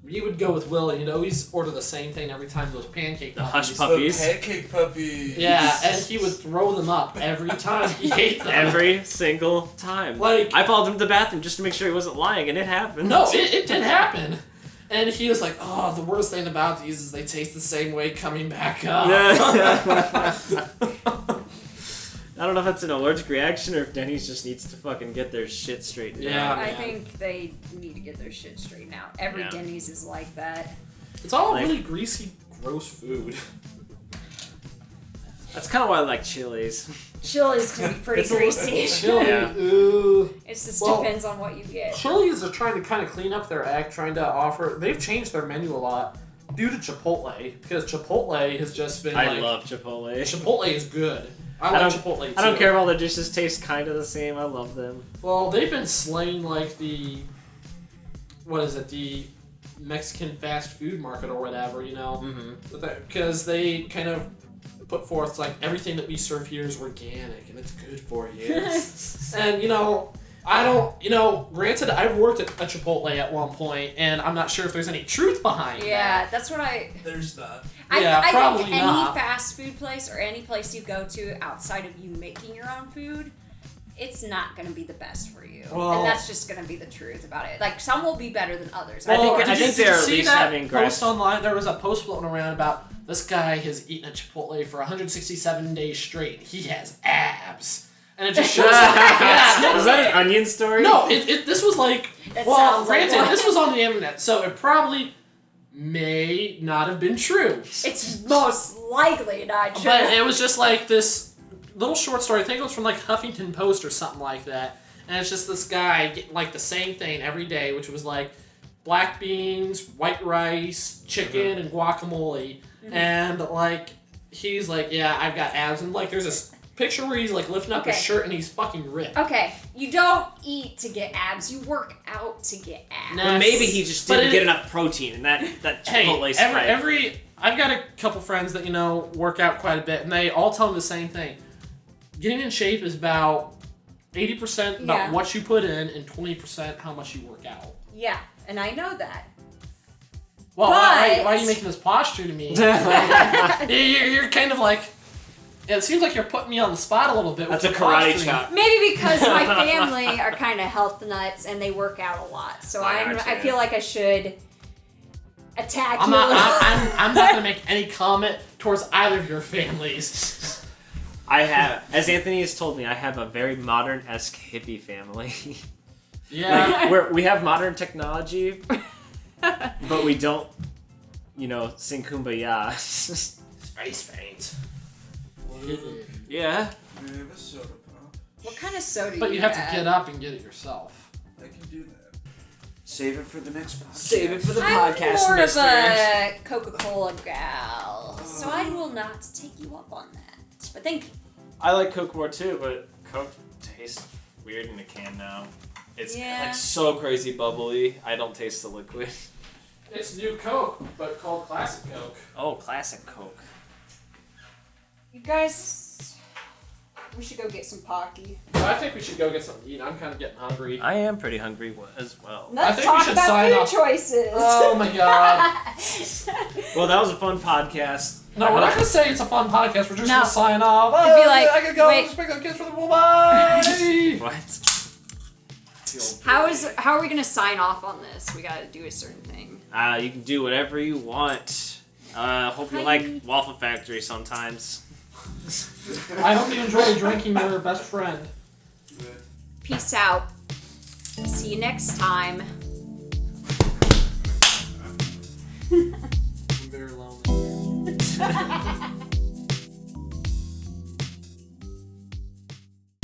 Speaker 3: we would go with Will, and he'd always order the same thing every time, those pancake
Speaker 2: The
Speaker 3: puppies.
Speaker 2: hush puppies.
Speaker 4: The pancake puppy.
Speaker 3: Yeah, and he would throw them up every time he ate them.
Speaker 2: Every single time.
Speaker 3: Like-
Speaker 2: I followed him to the bathroom just to make sure he wasn't lying, and it happened.
Speaker 3: No, it did happen. And he was like, oh, the worst thing about these is they taste the same way coming back up.
Speaker 2: I don't know if that's an allergic reaction or if Denny's just needs to fucking get their shit straightened
Speaker 3: Yeah.
Speaker 2: out.
Speaker 1: I think they need to get their shit straightened out. Every
Speaker 2: Yeah.
Speaker 1: Denny's is like that.
Speaker 3: It's all
Speaker 2: Like-
Speaker 3: really greasy, gross food.
Speaker 2: That's kind of why I like Chili's.
Speaker 1: Chili's can be pretty greasy.
Speaker 3: Chili,
Speaker 2: Yeah.
Speaker 3: ooh.
Speaker 1: It just
Speaker 3: Well,
Speaker 1: depends on what you get.
Speaker 3: Chili's are trying to kind of clean up their act, trying to offer. They've changed their menu a lot due to Chipotle, because Chipotle has just been
Speaker 2: I
Speaker 3: like.
Speaker 2: love Chipotle.
Speaker 3: Chipotle is good. I
Speaker 2: I
Speaker 3: like
Speaker 2: don't-
Speaker 3: Chipotle too.
Speaker 2: I don't care if all the dishes taste kind of the same. I love them.
Speaker 3: Well, they've been slaying like the. What is it? The Mexican fast food market or whatever, you know?
Speaker 2: Mm-hmm.
Speaker 3: Because they kind of put forth like everything that we serve here is organic and it's good for you. And you know, I don't, granted, I've worked at a Chipotle at one point, and I'm not sure if there's any truth behind
Speaker 1: Yeah,
Speaker 3: that.
Speaker 1: that's what
Speaker 4: There's not.
Speaker 1: I
Speaker 3: probably
Speaker 1: think any
Speaker 3: not.
Speaker 1: fast food place or any place you go to outside of you making your own food, it's not going to be the best for you.
Speaker 3: Well-
Speaker 1: And that's just going to be the truth about it. Like, some will be better than others.
Speaker 2: I think-
Speaker 3: Did
Speaker 2: I
Speaker 3: you-
Speaker 2: think
Speaker 3: did
Speaker 2: they're
Speaker 3: you
Speaker 2: at
Speaker 3: see
Speaker 2: least
Speaker 3: that
Speaker 2: having
Speaker 3: post
Speaker 2: grasp-
Speaker 3: online? There was a post floating around about this guy has eaten at Chipotle for 167 days straight. He has abs. And it just shows
Speaker 2: Was that an Onion story?
Speaker 3: No, this was like,
Speaker 1: It
Speaker 3: well,
Speaker 1: sounds like
Speaker 3: granted,
Speaker 1: one.
Speaker 3: this was on the internet, so it probably may not have been true.
Speaker 1: It's most likely not true.
Speaker 3: But it was just like this little short story. I think it was from like Huffington Post or something like that. And it's just this guy getting like the same thing every day, which was like black beans, white rice, chicken, and guacamole. And like, he's like, yeah, I've got abs. And like, there's this picture where he's like lifting up his
Speaker 1: Okay.
Speaker 3: shirt and he's fucking ripped.
Speaker 1: Okay, you don't eat to get abs. You work out to get abs.
Speaker 3: No.
Speaker 2: But maybe he just
Speaker 3: But
Speaker 2: didn't
Speaker 3: it-
Speaker 2: get enough protein in that Chipotle
Speaker 3: Hey,
Speaker 2: Sprite.
Speaker 3: I've got a couple friends that, work out quite a bit, and they all tell me the same thing. Getting in shape is about 80% about
Speaker 1: Yeah.
Speaker 3: what you put in and 20% how much you work out.
Speaker 1: Yeah, and I know that.
Speaker 3: Well,
Speaker 1: But-
Speaker 3: why are you making this posture to me? you're kind of like... It seems like you're putting me on the spot a little bit.
Speaker 2: That's a
Speaker 3: with the
Speaker 2: karate
Speaker 3: posturing.
Speaker 2: chop.
Speaker 1: Maybe because my family are kind of health nuts and they work out a lot. So
Speaker 2: I gotcha.
Speaker 1: I feel like I should attack
Speaker 3: I'm
Speaker 1: you.
Speaker 3: not going to make any comment towards either of your families.
Speaker 2: I have, as Anthony has told me, I have a very modern-esque hippie family.
Speaker 3: Yeah.
Speaker 2: Like, we have modern technology, but we don't, sing Kumbaya.
Speaker 3: Space Paint.
Speaker 2: Yeah.
Speaker 4: May I have a soda pop?
Speaker 1: What kind of soda
Speaker 3: But
Speaker 1: do
Speaker 3: you
Speaker 1: you
Speaker 3: have to get up and get it yourself.
Speaker 4: I can do that. Save it for the next podcast.
Speaker 2: Save it for the
Speaker 1: I'm
Speaker 2: podcast,
Speaker 1: more
Speaker 2: mister.
Speaker 1: of a Coca-Cola gal, so I will not take you up on that. But thank you.
Speaker 2: I like Coke more too, but Coke tastes weird in a can now. It's
Speaker 1: Yeah.
Speaker 2: like so crazy bubbly. I don't taste the liquid.
Speaker 3: It's new Coke, but called Classic Coke.
Speaker 2: Oh, classic Coke.
Speaker 1: You guys, we should go get some Pocky.
Speaker 3: I think we should go get something to eat. I'm kind of getting hungry.
Speaker 2: I am pretty hungry as well.
Speaker 1: Let's
Speaker 3: think we
Speaker 1: talk
Speaker 3: should
Speaker 1: about
Speaker 3: sign
Speaker 1: food
Speaker 3: off.
Speaker 1: choices.
Speaker 3: Oh my god.
Speaker 2: Well, that was a fun podcast.
Speaker 3: No, we're not going to say it's a fun podcast. We're just
Speaker 1: No.
Speaker 3: going to sign off.
Speaker 1: It'd be like,
Speaker 3: I could go.
Speaker 1: wait.
Speaker 3: Just make a kiss for the bye.
Speaker 2: What?
Speaker 1: How are we gonna sign off on this? We gotta do a certain thing.
Speaker 2: You can do whatever you want. Hope you
Speaker 1: Hi.
Speaker 2: like Waffle Factory sometimes.
Speaker 3: I hope you enjoy drinking your best friend.
Speaker 1: Peace out. See you next time.
Speaker 3: I'm very lonely.